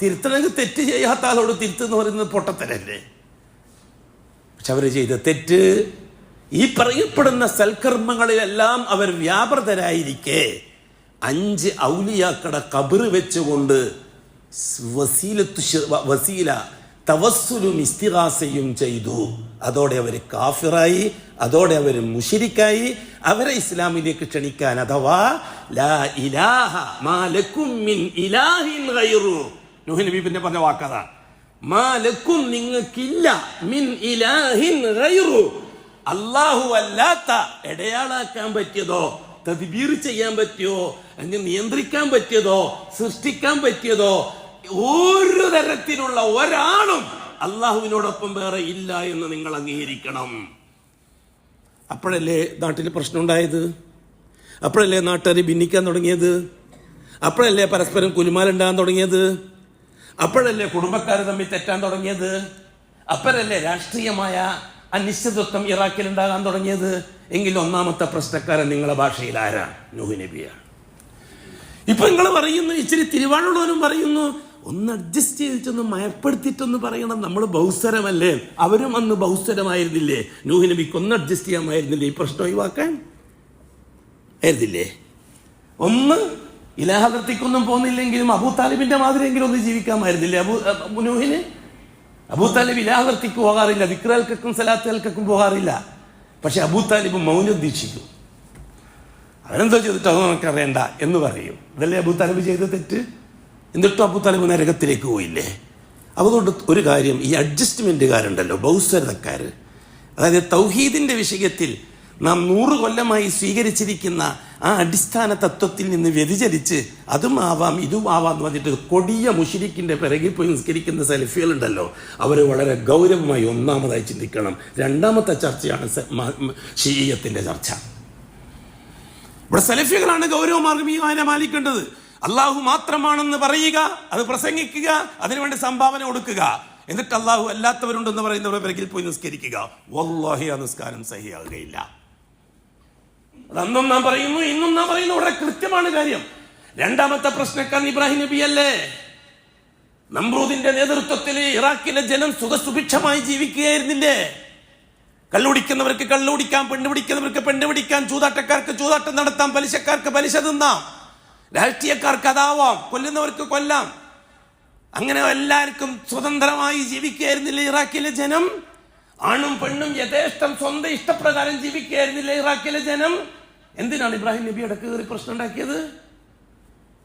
തിരുത്തണമെങ്കിൽ തെറ്റ് ചെയ്യാത്ത ആളോട് തിരുത്തെന്ന് പറയുന്നത് പൊട്ടത്തരല്ലേ? പക്ഷെ അവർ ചെയ്ത തെറ്റ് ഈ പറയപ്പെടുന്ന സൽക്കർമ്മങ്ങളിലെല്ലാം അവർ വ്യാപൃതരായിരിക്കെ 5 ഔലിയാക്കളുടെ ഖബറ് വെച്ചുകൊണ്ട് വസീല തവസ്സുലും ഇസ്തിഗാസയും ചെയ്തു. അതോടെ അവർ കാഫിറായി, അതോടെ അവർ മുശ്രിക്കായി. അവരെ ഇസ്ലാമിലേക്ക് ക്ഷണിക്കാൻ, അഥവാ ലാ ഇലാഹ മാ ലക്കും മിൻ ഇലാഹിൻ ഗൈറു, നൂഹ് നബി പിന്നെ പറഞ്ഞ വാക്കതാ, മാ ലക്കും നിങ്ങൾക്കില്ല മിൻ ഇലാഹിൻ ഗൈറു, അല്ലാഹു അല്ലാത്ത ഇടയാളാക്കാൻ പറ്റിയതോ തദ്ബീർ ചെയ്യാൻ പറ്റിയോ അങ്ങനെ നിയന്ത്രിക്കാൻ പറ്റിയതോ സൃഷ്ടിക്കാൻ പറ്റിയതോ ഒരു തരത്തിലുള്ള ഒരാളും അള്ളാഹുവിനോടൊപ്പം വേറെ ഇല്ല എന്ന് നിങ്ങൾ അംഗീകരിക്കണം. അപ്പോഴല്ലേ നാട്ടിൽ പ്രശ്നം ഉണ്ടായത്? അപ്പോഴല്ലേ നാട്ടുകാർ ഭിന്നിക്കാൻ തുടങ്ങിയത്? അപ്പോഴല്ലേ പരസ്പരം കുലുമാലുണ്ടാകാൻ തുടങ്ങിയത്? അപ്പോഴല്ലേ കുടുംബക്കാർ തമ്മിൽ തെറ്റാൻ തുടങ്ങിയത്? അപ്പോഴല്ലേ രാഷ്ട്രീയമായ അനിശ്ചിതത്വം ഇറാഖിൽ ഉണ്ടാകാൻ തുടങ്ങിയത്? എങ്കിൽ ഒന്നാമത്തെ പ്രശ്നക്കാരൻ നിങ്ങളുടെ ഭാഷയിൽ ആരാ? നൂഹ് നബിയാണ്. ഇപ്പൊ നിങ്ങൾ പറയുന്നു, ഇച്ചിരി തിരുവാണുള്ളവരും പറയുന്നു, ഒന്ന് അഡ്ജസ്റ്റ് ചെയ്തിട്ടൊന്ന് മയപ്പെടുത്തിയിട്ടൊന്ന് പറയണം, നമ്മൾ ബഹുസ്വരമല്ലേ? അവരും അന്ന് ബഹുസ്വരമായിരുന്നില്ലേ? നൂഹ് നബിക്ക് ഒന്ന് അഡ്ജസ്റ്റ് ചെയ്യാമായിരുന്നില്ലേ? ഈ പ്രശ്നം ഒഴിവാക്കാൻ ആയിരുന്നില്ലേ? ഒന്ന് ഇലാഹത്തിക്കൊന്നും പോകുന്നില്ലെങ്കിലും അബൂ താലിബിന്റെ മാതിരിയെങ്കിലും ഒന്ന് ജീവിക്കാമായിരുന്നില്ലേ നൂഹിന്? അബൂതാലിബ് ഇലാഹർത്തിക്ക് പോകാറില്ല, ദിക്റുകൾക്കും സലാത്തുകൾക്കും പോകാറില്ല. പക്ഷെ അബൂതാലിബ് മൗനം ദീക്ഷിക്കും. അവനെന്തോ ചെയ്തിട്ട് അത് നമുക്കറിയണ്ട എന്ന് പറയും. ഇതല്ലേ അബൂതാലിബ് ചെയ്ത തെറ്റ്? എന്നിട്ടും അബൂതാലിബ് നരകത്തിലേക്ക് പോയില്ലേ? അതുകൊണ്ട് ഒരു കാര്യം, ഈ അഡ്ജസ്റ്റ്മെൻറ്റുകാരുണ്ടല്ലോ, ബൗസരക്കാർ, അതായത് തൗഹീദിൻ്റെ വിഷയത്തിൽ നാം 100 കൊല്ലമായി സ്വീകരിച്ചിരിക്കുന്ന ആ അടിസ്ഥാന തത്വത്തിൽ നിന്ന് വ്യതിചലിച്ച് അതും ആവാം ഇതും ആവാം എന്ന് പറഞ്ഞിട്ട് കൊടിയ മുശ്രിക്കിൻ്റെ പിറകിൽ പോയി നിസ്കരിക്കുന്ന സെൽഫികളുണ്ടല്ലോ, അവർ വളരെ ഗൗരവമായി ഒന്നാമതായി ചിന്തിക്കണം. രണ്ടാമത്തെ ചർച്ചയാണ് ഷിഈയത്തിൻ്റെ ചർച്ച. ഇവിടെ സെലഫികളാണ് ഗൗരവമാർഗം ഈ വായന പാലിക്കേണ്ടത്. അള്ളാഹു മാത്രമാണെന്ന് പറയുക, അത് പ്രസംഗിക്കുക, അതിനുവേണ്ടി സംഭാവന കൊടുക്കുക. എന്നിട്ട് അള്ളാഹു അല്ലാത്തവരുണ്ടെന്ന് പറയുന്നവരുടെ പിറകിൽ പോയി നിസ്കരിക്കുക. വല്ലാഹി ആ നിസ്കാരം സഹിയാകുകയില്ല. അന്നും നാം പറയുന്നു, ഇന്നും നാം പറയുന്നു. വളരെ കൃത്യമാണ് കാര്യം. രണ്ടാമത്തെ പ്രശ്നക്കാരൻ ഇബ്രാഹിം നബി അല്ലേ? നമ്രൂദിന്റെ നേതൃത്വത്തിൽ ഇറാഖിലെ ജനം സുഖസുഭിക്ഷമായി ജീവിക്കുകയായിരുന്നില്ലേ? കള്ളുപിടിക്കുന്നവർക്ക് കള്ളുപിടിക്കാം, പെണ്ണുപിടിക്കുന്നവർക്ക് പെണ്ണുപിടിക്കാം, ചൂതാട്ടക്കാർക്ക് ചൂതാട്ടം നടത്താം, പലിശക്കാർക്ക് പലിശ തിന്നാം, രാഷ്ട്രീയക്കാർക്ക് അതാവാം, കൊല്ലുന്നവർക്ക് കൊല്ലാം. അങ്ങനെ എല്ലാവർക്കും സ്വതന്ത്രമായി ജീവിക്കുകയായിരുന്നില്ലേ ഇറാഖിലെ ജനം? ആണും പെണ്ണും യഥേഷ്ടം സ്വന്തം ഇഷ്ടപ്രകാരം ജീവിക്കുകയായിരുന്നില്ലേ ഇറാഖിലെ ജനം? എന്തിനാണ് ഇബ്രാഹിം നബി ഇടക്ക് കയറി പ്രശ്നം ഉണ്ടാക്കിയത്?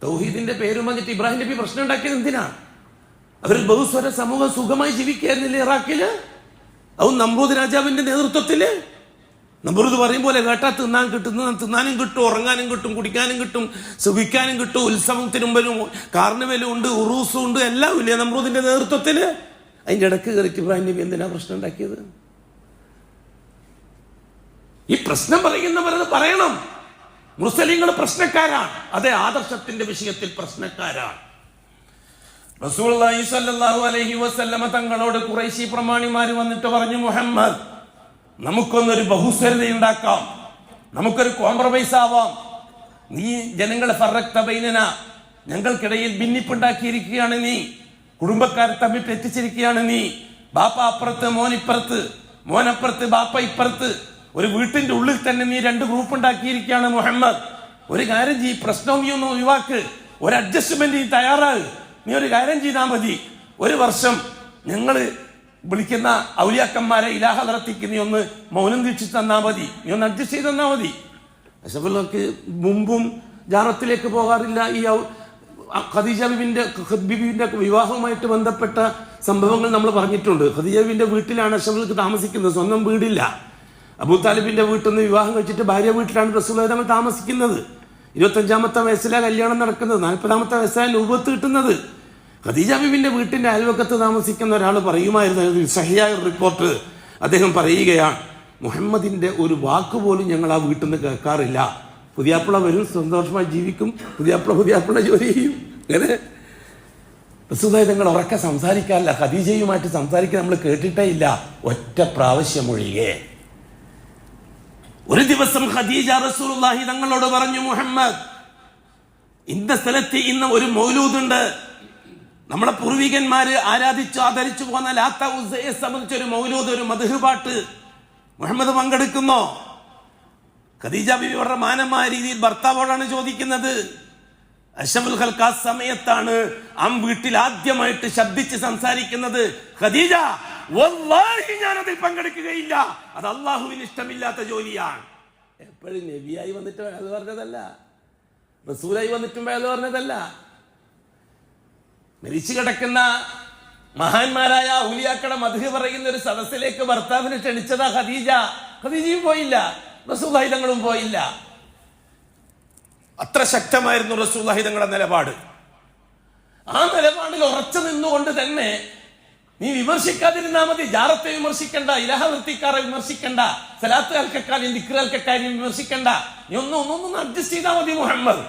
തൗഹീദിന്റെ പേരും പറഞ്ഞിട്ട് ഇബ്രാഹിം നബി പ്രശ്നം ഉണ്ടാക്കിയത് എന്തിനാണ്? അവർ ബഹുസ്വര സമൂഹം സുഖമായി ജീവിക്കുകയായിരുന്നില്ലേ ഇറാഖില്? അതും നമ്രൂദ് രാജാവിന്റെ നേതൃത്വത്തില്. നമ്രൂദ് പറയും പോലെ കേട്ടാ തിന്നാനും കിട്ടും, ഉറങ്ങാനും കിട്ടും, കുടിക്കാനും കിട്ടും, സുഖിക്കാനും കിട്ടും, ഉത്സവത്തിനും കാർണിവലും ഉണ്ട്, ഉറൂസും ഉണ്ട്, എല്ലാം ഇല്ലേ നമ്രൂദിന്റെ നേതൃത്വത്തില്? അതിന്റെ ഇടക്ക് കയറിയിട്ട് ഇബ്രാഹിം നബി എന്തിനാ പ്രശ്നം ഉണ്ടാക്കിയത്? ഈ പ്രശ്നം പറയുന്നവരത് പറയണം. മുസ്ലിങ്ങൾ പ്രശ്നക്കാരാണ്, അതേ ആദർശത്തിന്റെ വിഷയത്തിൽ പ്രശ്നക്കാരാണ്. റസൂലുള്ളാഹി സ്വല്ലല്ലാഹു അലൈഹി വസല്ലമ തങ്ങളോട് ഖുറൈശി പ്രമാണിമാർ വന്നിട്ട് പറഞ്ഞു, മുഹമ്മദ്, നമുക്കൊന്നൊരു ബഹുസ്വരതയുണ്ടാക്കാം, നമുക്കൊരു കോംപ്രമൈസ് ആവാം. നീ ജനങ്ങളെ ഫറഖ്ത ബൈനന, ഞങ്ങൾക്കിടയിൽ ഭിന്നിപ്പുണ്ടാക്കിയിരിക്കുകയാണ് നീ, കുടുംബക്കാരെ തമ്മിൽ തെറ്റിച്ചിരിക്കുകയാണ് നീ. ബാപ്പ അപ്പുറത്ത്, മോനിപ്പുറത്ത്, മോനപ്പുറത്ത്, ബാപ്പ ഇപ്പുറത്ത്, ഒരു വീട്ടിന്റെ ഉള്ളിൽ തന്നെ നീ 2 ഗ്രൂപ്പ് ഉണ്ടാക്കിയിരിക്കുകയാണ് മുഹമ്മദ്. ഒരു കാര്യം ചെയ്യ്, പ്രശ്നവും നീ ഒന്ന് ഒഴിവാക്ക്, ഒരു അഡ്ജസ്റ്റ്മെന്റ് നീ തയ്യാറാകുക. നീ ഒരു കാര്യം ചെയ്താൽ മതി, 1 വർഷം ഞങ്ങൾ വിളിക്കുന്ന ഔലിയാക്കന്മാരെ ഇലാഹദറത്തിക്ക് നീ ഒന്ന് മൗനം ദീക്ഷിച്ച് തന്നാൽ മതി, നീ ഒന്ന് അഡ്ജസ്റ്റ് ചെയ്ത് തന്നാൽ മതി. അഷ്റഫുള്ളക്ക് മുമ്പും ജാറത്തിലേക്ക് പോകാറില്ല. ഈ ഖദീജ ബീബിന്റെ വിവാഹവുമായിട്ട് ബന്ധപ്പെട്ട സംഭവങ്ങൾ നമ്മൾ പറഞ്ഞിട്ടുണ്ട്. ഖദീജ ബീബിന്റെ വീട്ടിലാണ് അഷ്റഫുള്ളക്ക് താമസിക്കുന്നത്, സ്വന്തം വീടില്ല. അബൂതാലിബിന്റെ വീട്ടിൽ നിന്ന് വിവാഹം കഴിച്ചിട്ട് ഭാര്യ വീട്ടിലാണ് റസൂലുള്ളാഹി തങ്ങൾ താമസിക്കുന്നത്. 25ാമത്തെ വയസ്സിലാണ് കല്യാണം നടക്കുന്നത്, 40ാമത്തെ വയസ്സിലാണ് നുബുവത്ത് കിട്ടുന്നത്. ഖദീജ ബീബിന്റെ വീട്ടിന്റെ അയൽവക്കത്ത് താമസിക്കുന്ന ഒരാൾ പറയുമായിരുന്നു, സഹിയായ റിപ്പോർട്ട്, അദ്ദേഹം പറയുകയാണ്, മുഹമ്മദിന്റെ ഒരു വാക്ക് പോലും ഞങ്ങൾ ആ വീട്ടിൽ നിന്ന് കേൾക്കാറില്ല. പുതിയാപ്പിള വരും, സന്തോഷമായി ജീവിക്കും, പുതിയാപ്പിള ജോലി ചെയ്യും. അങ്ങനെ റസൂലുള്ളാഹി തങ്ങൾ ഉറക്കെ സംസാരിക്കാറില്ല, ഖദീജയുമായിട്ട് സംസാരിക്കാൻ നമ്മൾ കേട്ടിട്ടേ ഇല്ല, ഒറ്റ പ്രാവശ്യം ഒഴികെ. ഒരു ദിവസം ഖദീജ റസൂലുള്ളാഹി തങ്ങളോട് പറഞ്ഞു, മുഹമ്മദ്, ഇന്ന സ്ഥലത്ത് ഇന്ന് ഒരു മൗലൂദുണ്ട്, നമ്മളെ പൂർവികന്മാര് ആരാധിച്ചു ആദരിച്ചു പോകുന്ന ലാത്ത ഉസ്സയെ സംബന്ധിച്ചൊരു മൗലൂദ്, ഒരു മദ്ഹ് പാട്ട്, മുഹമ്മദ് പങ്കെടുക്കുന്നോ? ഖദീജ ബിബി വളരെ മാനമായ രീതിയിൽ ഭർത്താവോടാണ് ചോദിക്കുന്നത്. അഷ്റഫുൽ ഖൽഖ് ആ സമയത്താണ് ആ വീട്ടിൽ ആദ്യമായിട്ട് ശബ്ദിച്ച് സംസാരിക്കുന്നത്. ഖദീജ, വല്ലാഹി ഞാൻ അതിൽ പങ്കെടുക്കുകയില്ല, അത് അള്ളാഹുവിന് ഇഷ്ടമില്ലാത്ത ജോലിയാണ്. എപ്പോഴും നബിയായി വന്നിട്ട് അത് പറഞ്ഞതല്ല, റസൂലായി വന്നിട്ടും അത് പറഞ്ഞതല്ല. മരിച്ചു കിടക്കുന്ന മഹാന്മാരായ ഔലിയാക്കളെ മദ്ഹ് പറയുന്ന ഒരു സദസ്സിലേക്ക് ഭർത്താവിനെ ക്ഷണിച്ചതാ ഖദീജ. ഖദീജയും പോയില്ല, റസൂലുള്ളാഹി തങ്ങളും പോയില്ല. അത്ര ശക്തമായിരുന്നു റസൂലുള്ളാഹി തങ്ങളുടെ നിലപാട്. ആ നിലപാടിൽ ഉറച്ചു നിന്നുകൊണ്ട് തന്നെ നീ വിമർശിക്കാതിരുന്നാ മതി. ജാറത്തെ വിമർശിക്കണ്ട, ഇലാഹ വൃത്തിക്കാരെ വിമർശിക്കണ്ട, സലാത്ത് കൽക്കക്കാരെയും ദിക്റുകൾക്കാരെയും വിമർശിക്കണ്ട. നീ ഒന്നും അഡ്ജസ്റ്റ് ചെയ്താൽ മതി മുഹമ്മദ്.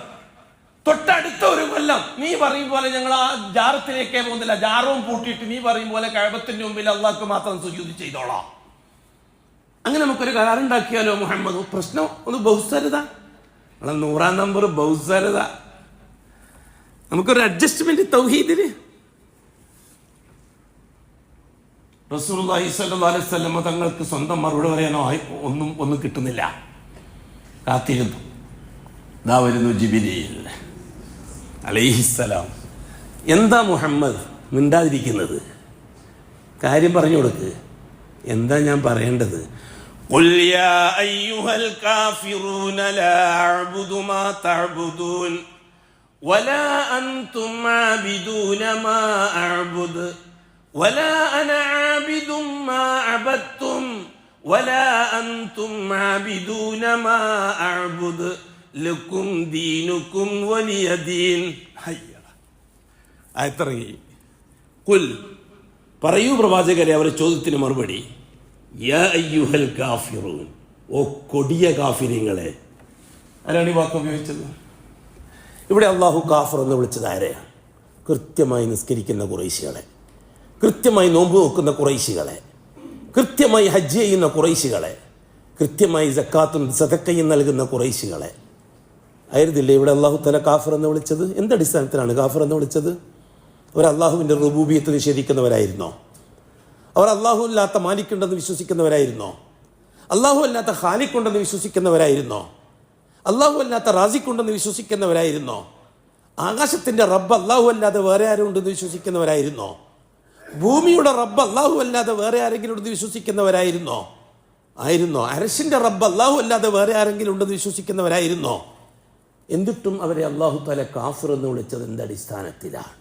തൊട്ടടുത്ത ഒരു കൊല്ലം നീ പറയും പോലെ ഞങ്ങൾ ആ ജാറത്തിലേക്കേ പോകുന്നില്ല, ജാറവും പൂട്ടിയിട്ട് നീ പറയും പോലെ കഅബത്തിന്റെ മുമ്പിൽ അള്ളാഹ്ക്ക് മാത്രം സുജൂദ് ചെയ്തോളാം. അങ്ങനെ നമുക്കൊരു കരാറുണ്ടാക്കിയാലോ മുഹമ്മദ്? പ്രശ്നം ഒന്ന് ബഹുസ്വരത, 100ാം നമ്പർ ബഹുസ്വരത. നമുക്കൊരു അഡ്ജസ്റ്റ്മെന്റ് തൗഹീദില്. റസൂലുള്ളാഹി സ്വല്ലല്ലാഹു അലൈഹി വസല്ലം തങ്ങൾക്ക് സ്വന്തം മറുപടി പറയാനോ ഒന്നും കിട്ടുന്നില്ല. കാത്തിരുന്നു. ദാ വരുന്നു ജിബ്രീൽ അലൈഹിസ്സലാം. എന്താ മുഹമ്മദ് മിണ്ടാതിരിക്കുന്നത്? കാര്യം പറഞ്ഞു കൊടുക്ക്. എന്താ ഞാൻ പറയേണ്ടത്? ഖുൽ യാ അയ്യുഹൽ കാഫിറൂന ലാ അഅ്ബുദു മാ തഅ്ബുദൂൻ വലാ അൻതും ആബിദൂന മാ അഅ്ബുദു വലാ അന ആബിദും മാ അബദ്തും വലാ അൻതും ആബിദൂന മാ അഅ്ബുദു ലക്കും ദീനുക്കും വലിയ ദീൻ. ആയത്തിറങ്ങി. കുൽ, പറയൂ പ്രവാചകരെ അവരുടെ ചോദ്യത്തിന് മറുപടി. യാ അയ്യുഹൽ കാഫിറൂൻ, ഓ കൊടിയ കാഫിരിങ്ങളെ. ആരാണ് ഈ വാക്ക് ഉപയോഗിച്ചത്? ഇവിടെ അള്ളാഹു കാഫിർ എന്ന് വിളിച്ചത് ആരെയാണ്? കൃത്യമായി നിസ്കരിക്കുന്ന ഖുറൈശികളെ, കൃത്യമായി നോമ്പ് നോക്കുന്ന ഖുറൈശികളെ, കൃത്യമായി ഹജ്ജ് ചെയ്യുന്ന ഖുറൈശികളെ, കൃത്യമായി സക്കാത്തും സദക്കയും നൽകുന്ന ഖുറൈശികളെ ആയിരുന്നില്ലേ ഇവിടെ അള്ളാഹു തആല കാഫിർ എന്ന് വിളിച്ചത്? എന്തടിസ്ഥാനത്തിലാണ് കാഫിർ എന്ന് വിളിച്ചത്? അവർ അള്ളാഹുവിൻ്റെ റുബൂബിയത്ത് നിഷേധിക്കുന്നവരായിരുന്നോ? അവർ അള്ളാഹു അല്ലാത്ത മാലിക്കുണ്ടെന്ന് വിശ്വസിക്കുന്നവരായിരുന്നോ? അള്ളാഹു അല്ലാത്ത ഖാലിക്കുണ്ടെന്ന് വിശ്വസിക്കുന്നവരായിരുന്നോ? അള്ളാഹു അല്ലാത്ത റാസിക്കുണ്ടെന്ന് വിശ്വസിക്കുന്നവരായിരുന്നോ? ആകാശത്തിൻ്റെ റബ്ബ് അള്ളാഹു അല്ലാതെ വേറെ ആരും ഉണ്ടെന്ന് വിശ്വസിക്കുന്നവരായിരുന്നോ? ഭൂമിയുടെ റബ്ബ് അള്ളാഹു അല്ലാതെ വേറെ ആരെങ്കിലും ഉണ്ടെന്ന് വിശ്വസിക്കുന്നവരായിരുന്നോ? ആയിരുന്നോ? അർശിൻ്റെ റബ്ബ് അള്ളാഹു അല്ലാതെ വേറെ ആരെങ്കിലും ഉണ്ടെന്ന് വിശ്വസിക്കുന്നവരായിരുന്നോ? എന്നിട്ടും അവരെ അള്ളാഹു തആല കാഫിർ എന്ന് വിളിച്ചത് എന്തടിസ്ഥാനത്തിലാണ്?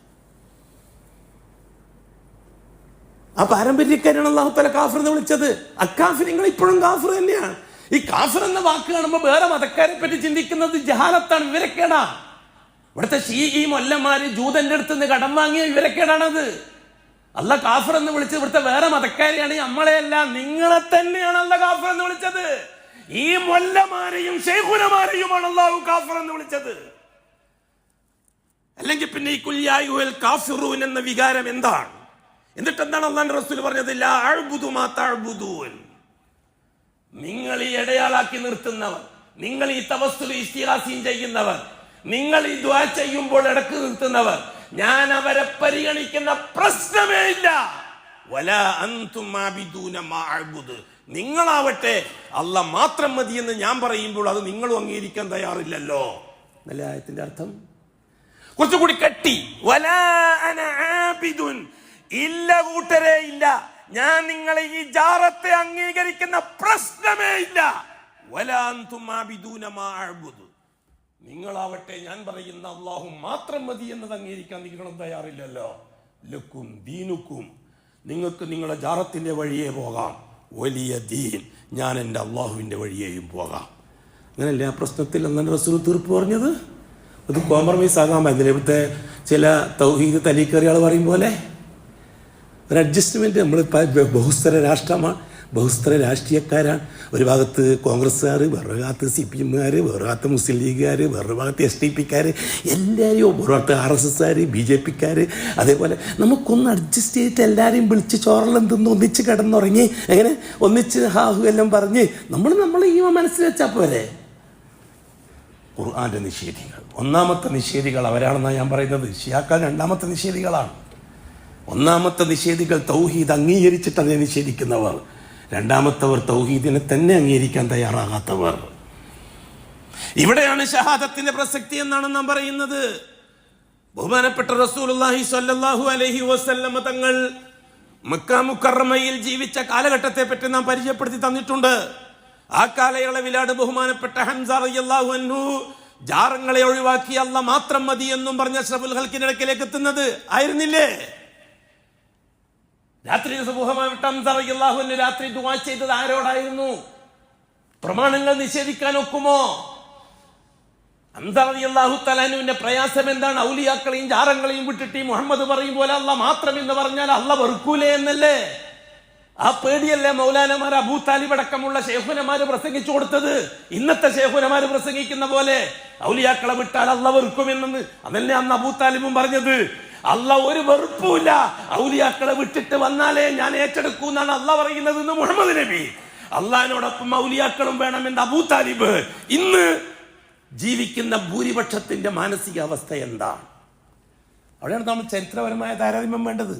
ആ പാരമ്പര്യക്കാരാണ് അള്ളാഹു തആല കാഫിർ എന്ന് വിളിച്ചത്. അക്കാഫിരിങ്ങൾ ഇപ്പോഴും കാഫിർ തന്നെയാണ്. ഈ കാഫിർ എന്ന വാക്ക് കാണുമ്പോൾ വേറെ മതക്കാരെ പറ്റി ചിന്തിക്കുന്നത് ജഹാലത്താണ്, വിവരക്കേടാ. ഇവിടുത്തെ ഷീഈ മൊല്ലന്മാര് ജൂതന്റെ അടുത്ത് നിന്ന് കടം വാങ്ങിയ വിവരക്കേടാണത്. അള്ളാഹ് കാഫിർ എന്ന് വിളിച്ചത് ഇവിടുത്തെ വേറെ മതക്കാരെയാണ്, നമ്മളെയല്ല, നിങ്ങളെ തന്നെയാണ് അള്ളാഹ് കാഫിർ എന്ന് വിളിച്ചത്. ഈ മൊല്ലമാരെയും ശൈഖുനമാരെയുമാണ് അള്ളാഹു കാഫിർ എന്ന് വിളിച്ചത്. അല്ലെങ്കിൽ പിന്നെ ഈ ഖുൽ യാ അയ്യുഹൽ കാഫിറൂൻ എന്ന വികാരം എന്താണ്? എന്നിട്ട് എന്താണ് അല്ലാഹുവിന്റെ റസൂൽ പറഞ്ഞത്? ലാ അഅ്ബുദു മാ തഅ്ബുദൂൻ. നിങ്ങൾ ഈ ഇടയാളാക്കി നിർത്തുന്നവർ, നിങ്ങൾ ഈ തവസ്സുൽ ഇസ്തിഗാസയും ചെയ്യുന്നവർ, നിങ്ങൾ ഈ ദുആ ചെയ്യുമ്പോൾ ഇടക്ക് നിർത്തുന്നവർ, ഞാൻ അവരെ പരിഗണിക്കുന്ന പ്രശ്നമേ ഇല്ല. വലാ അൻതും ആബിദൂന മാ അഅ്ബുദു. നിങ്ങളാവട്ടെ അല്ലാഹ് മാത്രം മതി എന്ന് ഞാൻ പറയുമ്പോൾ അത് നിങ്ങളും അംഗീകരിക്കാൻ തയ്യാറില്ലല്ലോ. നല്ല ആയത്തിന്റെ അർത്ഥം കുറച്ചുകൂടി കട്ടി. വലാ അന ആബിദുൻ, ഇല്ല കൂട്ടരേ ഇല്ല, ഞാൻ നിങ്ങളെ ഈ ജാറത്തെ അംഗീകരിക്കുന്ന പ്രശ്നമേ ഇല്ല. വലാ അൻതും ആബിദൂന മാ അഅ്ബുദു. നിങ്ങളാവട്ടെ ഞാൻ പറയുന്ന അല്ലാഹു മാത്രം മതി എന്നത് അംഗീകരിക്കാൻ നിങ്ങളും തയ്യാറില്ലല്ലോ. ലക്കും ദീനുക്കും, നിങ്ങൾക്ക് നിങ്ങളുടെ ജാറത്തിന്റെ വഴിയേ പോകാം. വലിയ ദീൻ, ഞാൻ എൻ്റെ അള്ളാഹുവിൻ്റെ വഴിയേയും പോകാം. അങ്ങനല്ലേ ആ പ്രശ്നത്തിൽ അല്ലാഹുവിന്റെ റസൂൽ തീർപ്പ് പറഞ്ഞത്? അത് കോംപ്രമൈസ് ആകാൻ പറ്റില്ല. ഇവിടുത്തെ ചില തൗഹീദ് തലീക്കറിയാൾ പറയും പോലെ ഒരു അഡ്ജസ്റ്റ്മെൻറ്റ്. നമ്മൾ ബഹുസ്തര രാഷ്ട്രമാണ്, ബഹുസ്തര രാഷ്ട്രീയക്കാരാണ്. ഒരു ഭാഗത്ത് കോൺഗ്രസ്സുകാർ, വേറൊരു ഭാഗത്ത് CPM-കാർ, വേറെ ഭാഗത്ത് മുസ്ലിം ലീഗുകാർ, വേറൊരു ഭാഗത്ത് SDP-ക്കാർ, എല്ലാവരെയും, ഒരു ഭാഗത്ത് RSS-കാർ, BJP-ക്കാർ. അതേപോലെ നമുക്കൊന്ന് അഡ്ജസ്റ്റ് ചെയ്തിട്ട് എല്ലാവരെയും വിളിച്ച് ചോറെല്ലാം തിന്ന് ഒന്നിച്ച് കിടന്നുറങ്ങി, അങ്ങനെ ഒന്നിച്ച് ഹാഹു എല്ലാം പറഞ്ഞ് നമ്മൾ ഈ മനസ്സിൽ വെച്ചാൽ പോരെ. ഖുർആന്റെ നിഷേധികൾ, ഒന്നാമത്തെ നിഷേധികൾ അവരാണെന്നാണ് ഞാൻ പറയുന്നത്. ഷിയാക്കൾ രണ്ടാമത്തെ നിഷേധികളാണ്. ഒന്നാമത്തെ നിഷേധികൾ തൗഹീദ് അംഗീകരിച്ചിട്ട് അതിനെ നിഷേധിക്കുന്നവർ, രണ്ടാമത്തവർ തൗഹീദിനെ തന്നെ അംഗീകരിക്കാൻ തയ്യാറാകാത്തവർ. ഇവിടെയാണ് ഷഹാദത്തിന്റെ പ്രസക്തി എന്നാണ് നാം പറയുന്നത്. ബഹുമാനപ്പെട്ട റസൂലുള്ളാഹി സ്വല്ലല്ലാഹു അലൈഹി വസല്ലം തങ്ങൾ മക്ക മുക്കറമയിൽ ജീവിച്ച കാലഘട്ടത്തെ പറ്റി നാം പരിചയപ്പെടുത്തി തന്നിട്ടുണ്ട്. ആ കാലയളവിലാണ് ബഹുമാനപ്പെട്ട ഹംസ റളിയല്ലാഹു അൻഹു ജാറങ്ങളെ ഒഴിവാക്കി അല്ലാഹ് മാത്രം മതി എന്നും പറഞ്ഞ അഷ്റഫുൽ ഖൽഖിനിടക്കിലേക്ക് എത്തുന്നത് ആയിരുന്നില്ലേ? രാത്രി രാത്രി ദുആ ചെയ്തത് ആരോടായിരുന്നു? പ്രമാണങ്ങൾ നിഷേധിക്കാൻ ഒക്കുമോ? ഹംസ റളിയല്ലാഹു തആല അൻഹുവിന്റെ പ്രയാസം എന്താണ്? ഔലിയാക്കളെയും ജാറങ്ങളെയും വിട്ടിട്ട് മുഹമ്മദ് പറയും പോലെ അല്ലാഹ് മാത്രം എന്ന് പറഞ്ഞാൽ അല്ലാഹ് വെറുക്കൂലേ എന്നല്ലേ? ആ പേടിയല്ലേ മൗലാനമാർ, അബൂ താലിബ് അടക്കമുള്ള ശൈഖുനമാര് പ്രസംഗിച്ചു കൊടുത്തത്? ഇന്നത്തെ ശൈഖുനമാര് പ്രസംഗിക്കുന്ന പോലെ ഔലിയാക്കളെ വിട്ടാൽ അല്ലാഹ് വെറുക്കുമെന്ന് അതല്ലേ അന്ന് അബൂ താലിബും പറഞ്ഞത്. അല്ലാഹ് ഒരു വെറുപ്പുമില്ല, ഔലിയാക്കളെ വിട്ടിട്ട് വന്നാലേ ഞാൻ ഏറ്റെടുക്കൂ എന്നാണ് അല്ലാഹ് പറയുന്നത് എന്ന് മുഹമ്മദ് നബി. അള്ളാഹിനോടൊപ്പം ഔലിയാക്കളും വേണമെന്ന് അബൂ താലിബ്. ഇന്ന് ജീവിക്കുന്ന ഭൂരിപക്ഷത്തിന്റെ മാനസികാവസ്ഥ എന്താണ്? അവിടെയാണ് നമ്മൾ ചരിത്രപരമായ താരതമ്യം വേണ്ടത്.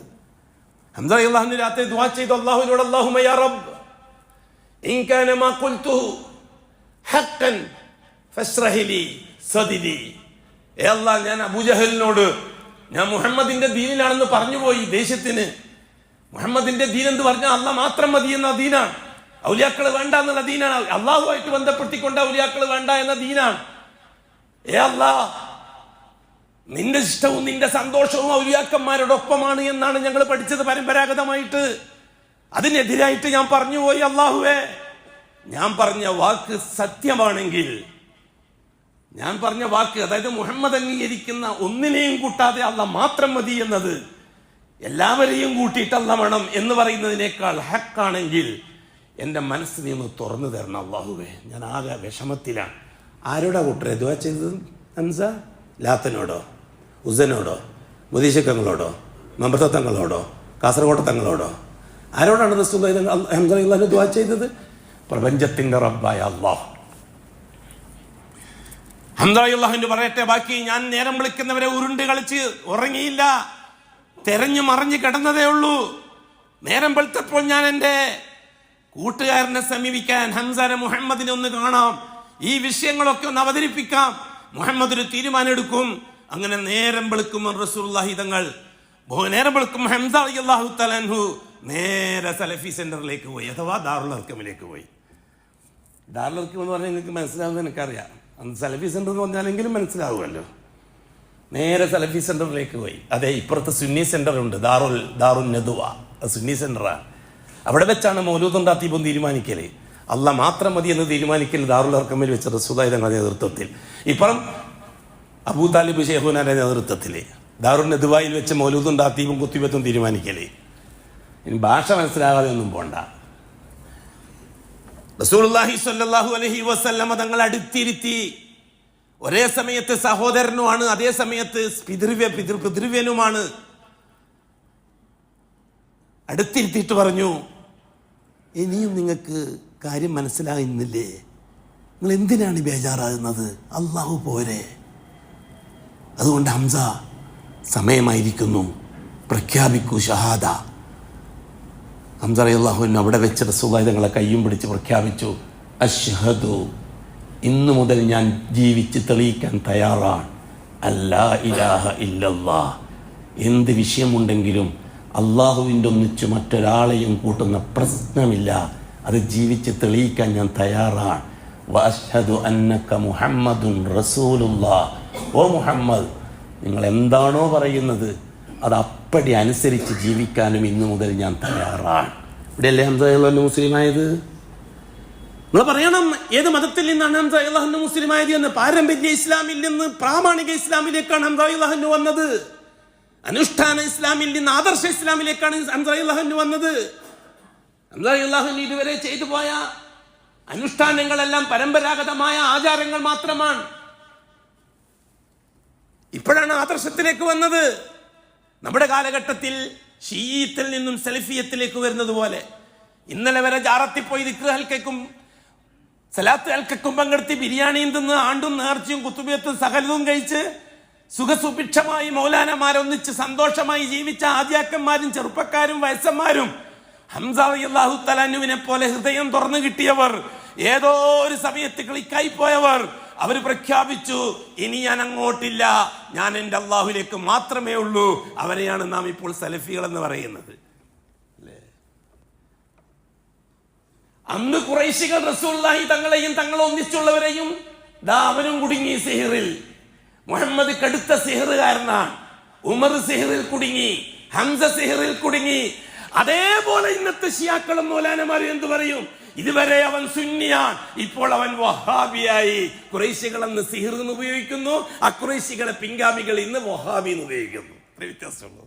ഹംസ റളിയല്ലാഹു രാത്രി ദുആ ചെയ്തു അല്ലാഹുവിനോട്, അല്ലാഹുമ്മ യാ റബ്ബ് ഇൻ കാന മാ ഖുൽതു ഹഖൻ ഫശ്റഹ് ലി സദ്രി. ഏ അല്ലാഹ്, ഞാൻ അബൂജഹലിനോട് ഞാൻ മുഹമ്മദിന്റെ ദീനിലാണെന്ന് പറഞ്ഞു പോയി ദേഷ്യത്തിന്. മുഹമ്മദിന്റെ ദീൻ എന്ന് പറഞ്ഞാൽ അള്ളാഹ് മാത്രം മതി എന്ന ദീനാണ്. ഔലിയാക്കൾ വേണ്ട എന്നുള്ള ദീനാണ്. അള്ളാഹുമായിട്ട് ബന്ധപ്പെടുത്തിക്കൊണ്ട് ഔലിയാക്കൾ വേണ്ട എന്ന ദീനാണ്. അല്ലാഹ്, നിന്റെ ഇഷ്ടവും നിന്റെ സന്തോഷവും ഔലിയാക്കന്മാരോടൊപ്പമാണ് എന്നാണ് ഞങ്ങൾ പഠിച്ചത് പരമ്പരാഗതമായിട്ട്. അതിനെതിരായിട്ട് ഞാൻ പറഞ്ഞു പോയി, അള്ളാഹുവേ, ഞാൻ പറഞ്ഞ വാക്ക് സത്യമാണെങ്കിൽ, ഞാൻ പറഞ്ഞ വാക്ക്, അതായത് മുഹമ്മദ് അംഗീകരിക്കുന്ന ഒന്നിനെയും കൂട്ടാതെ അള്ളാഹ് മാത്രം മതി എന്നത്, എല്ലാവരെയും കൂട്ടിയിട്ട് അള്ളാഹ് വേണം എന്ന് പറയുന്നതിനേക്കാൾ ഹക്കാണെങ്കിൽ എൻ്റെ മനസ്സ് നീ ഒന്ന് തുറന്നു തരണം അള്ളാഹുവേ. ഞാൻ ആകെ വിഷമത്തിലാണ്. ആരോടാ കൂട്ടരെ ദുആ ചെയ്തത്? ഹംസ ലാത്തനോടോ, ഉസനോടോ, മുദീശക്കങ്ങളോടോ, മമ്പത്ത തങ്ങളോടോ, കാസർഗോഡ് തങ്ങളോടോ? ആരോടാണ് റസൂലുള്ളാഹി ഹംസ റളിയല്ലാഹു ദുആ ചെയ്തത്? പ്രപഞ്ചത്തിന്റെ റബ്ബായ അല്ലാഹ്. ഹംസ റളിയല്ലാഹു പറയട്ടെ ബാക്കി. ഞാൻ നേരം വിളിക്കുന്നവരെ ഉരുണ്ട് കളിച്ച് ഉറങ്ങിയില്ല, തെരഞ്ഞു മറിഞ്ഞ് കിടന്നതേ ഉള്ളൂ. നേരം വെളുത്തപ്പോൾ ഞാൻ എൻ്റെ കൂട്ടുകാരനെ സമീപിക്കാൻ, ഹംസനെ മുഹമ്മദിനെ ഒന്ന് കാണാം, ഈ വിഷയങ്ങളൊക്കെ ഒന്ന് അവതരിപ്പിക്കാം, മുഹമ്മദ് ഒരു തീരുമാനം എടുക്കും. അങ്ങനെ നേരം വെളുക്കുമ്പോൾ റസൂലുള്ളാഹി തങ്ങൾ നേരം വെളുക്കും ഹംസ റളിയല്ലാഹു തആല അൻഹു നേരെ സലഫി സെന്ററിലേക്ക് പോയി, അഥവാ ദാറുൽ അർക്കമിലേക്ക് പോയി. ദാറുൽ അർക്കം എന്ന് പറഞ്ഞാൽ നിങ്ങൾക്ക് മനസ്സിലാവുന്നത് എനിക്കറിയാം. അന്ന് സലഫി സെന്റർ എന്ന് പറഞ്ഞാലെങ്കിലും മനസ്സിലാവുമല്ലോ. നേരെ സലഫി സെന്ററിലേക്ക് പോയി. അതെ, ഇപ്പുറത്ത് സുന്നി സെന്റർ ഉണ്ട്, ദാറുൻ നദുവ, സുന്നി സെന്ററാണ്. അവിടെ വെച്ചാണ് മൗലൂദും റാത്തീബും തീരുമാനിക്കല്. അള്ളാഹ് മാത്രം മതി എന്ന് തീരുമാനിക്കൽ ദാറുൽ അർക്കമിൽ വെച്ച റസൂലുള്ളാഹി തങ്ങളുടെ നേതൃത്വത്തിൽ. ഇപ്പുറം അബൂ താലിബ് ശൈഖുനാന്റെ നേതൃത്വത്തിൽ ദാറുൻ നദുവയിൽ വെച്ച് മൗലൂദും റാത്തീബും കുത്തിബത്തും തീരുമാനിക്കല്. ഇനി ഭാഷ മനസ്സിലാകാതെ ഒന്നും പോണ്ട. റസൂലുള്ളാഹി സ്വല്ലല്ലാഹു അലൈഹി വസല്ലമ തങ്ങൾ അടുത്തിരുത്തി. ഒരേ സമയത്ത് സഹോദരനുമാണ്, അതേ സമയത്ത് പിതൃവ്യനുമാണ്. അടുത്തിരുത്തിയിട്ട് പറഞ്ഞു, ഇനിയും നിങ്ങൾക്ക് കാര്യം മനസ്സിലാകുന്നില്ലേ? നിങ്ങൾ എന്തിനാണ് ബേജാറാകുന്നത്? അള്ളാഹു പോരെ. അതുകൊണ്ട് ഹംസ, സമയമായിരിക്കുന്നു, പ്രഖ്യാപിക്കൂ ഷഹാദ. ഹംസ റളിയല്ലാഹു അൻഹു അവിടെ വെച്ച് റസൂലുള്ളാഹി തങ്ങളെ കയ്യും പിടിച്ച് പ്രഖ്യാപിച്ചു, അശ്ഹദു, ഇന്നു മുതൽ ഞാൻ ജീവിച്ച് തെളിയിക്കാൻ തയ്യാറാണ്, അല്ലാ ഇലാഹ ഇല്ലല്ലാഹ്, എന്ത് വിഷയമുണ്ടെങ്കിലും അള്ളാഹുവിൻ്റെ ഒന്നിച്ച് മറ്റൊരാളെയും കൂട്ടുന്ന പ്രശ്നമില്ല, അത് ജീവിച്ച് തെളിയിക്കാൻ ഞാൻ തയ്യാറാണ്. വഅശ്ഹദു അന്നക മുഹമ്മദുൻ റസൂലുള്ളാഹ്, ഓ മുഹമ്മദ്, നിങ്ങൾ എന്താണോ പറയുന്നത് അത് അപ്പടി അനുസരിച്ച് ജീവിക്കാനും ഇന്നു മുതൽ ഞാൻ തയ്യാറാണ്. ഇവിടെയല്ലേ ഹംസ റളിയല്ലാഹു അൻഹു മുസ്ലിമായത്? നിങ്ങൾ പറയണം ഏത് മതത്തിൽ നിന്നാണ് ഹംസ റളിയല്ലാഹു അൻഹു മുസ്ലിമായത് എന്ന്. പാരമ്പര്യ ഇസ്ലാമിൽ നിന്ന് പ്രാമാണിക ഇസ്ലാമിലേക്കാണ് ഹംസ റളിയല്ലാഹു അൻഹു വന്നത്. അനുഷ്ഠാന ഇസ്ലാമിൽ നിന്ന് ആദർശ ഇസ്ലാമിലേക്കാണ് ഹംസ റളിയല്ലാഹു അൻഹു വന്നത്. ഹംസ റളിയല്ലാഹു അൻഹു ഇതുവരെ ചെയ്തു പോയ അനുഷ്ഠാനങ്ങളെല്ലാം പരമ്പരാഗതമായ ആചാരങ്ങൾ മാത്രമാണ്. ഇപ്പോഴാണ് ആദർശത്തിലേക്ക് വന്നത്. നമ്മുടെ കാലഘട്ടത്തിൽ ഷീയത്തിൽ നിന്നും സലഫിയത്തിലേക്ക് വരുന്നത് പോലെ ഇന്നലെ വരെ ജാറത്തിൽ പോയി ദിക്ർ ഹൽക്കയ്ക്കും സലാത്ത് ഹൽക്കയ്ക്കും പങ്കെടുത്ത് ബിരിയാണിയും തിന്ന് ആണ്ടും നേർച്ചയും കുത്തുബിയത്തും സകലതും കഴിച്ച് സുഖസുഭിക്ഷമായി മൗലാനമാരൊന്നിച്ച് സന്തോഷമായി ജീവിച്ച ആദ്യാക്കന്മാരും ചെറുപ്പക്കാരും വയസ്സന്മാരും ഹംസ റളിയല്ലാഹു തആല അൻഹുവിനെ പോലെ ഹൃദയം തുറന്നു കിട്ടിയവർ, ഏതോ ഒരു സമയത്ത് ക്ലിക്കായി പോയവർ, അവർ പ്രഖ്യാപിച്ചു, ഇനി ഞാൻ അങ്ങോട്ടില്ല, ഞാൻ എൻ്റെ അള്ളാഹുലേക്ക് മാത്രമേ ഉള്ളൂ. അവരെയാണ് നാം ഇപ്പോൾ സലഫികൾ എന്ന് പറയുന്നത്. അന്ന് ഖുറൈശികൾ റസൂലുള്ളാഹി തങ്ങളെയും തങ്ങളെ ഒന്നിച്ചുള്ളവരെയും അവരും കുടുങ്ങി സിഹറിൽ. മുഹമ്മദ് കടുത്ത സിഹറുകാരനാണ്. ഉമർ സിഹറിൽ കുടുങ്ങി, ഹംസ സിഹറിൽ കുടുങ്ങി. അതേപോലെ ഇന്നത്തെ ഷിയാക്കളും മൗലാനമാരും എന്തു പറയും? ഇതുവരെ അവൻ സുന്നിയാൻ, ഇപ്പോൾ അവൻ വഹാബിയായി. ഖുറൈശികൾ അന്ന് സിഹർ എന്ന് ഉപയോഗിക്കുന്നു, അഖുറൈശികളെ പിൻഗാമികൾ ഇന്ന് വഹാബി എന്ന് ഉപയോഗിക്കുന്നു. വ്യത്യാസമുള്ളൂ.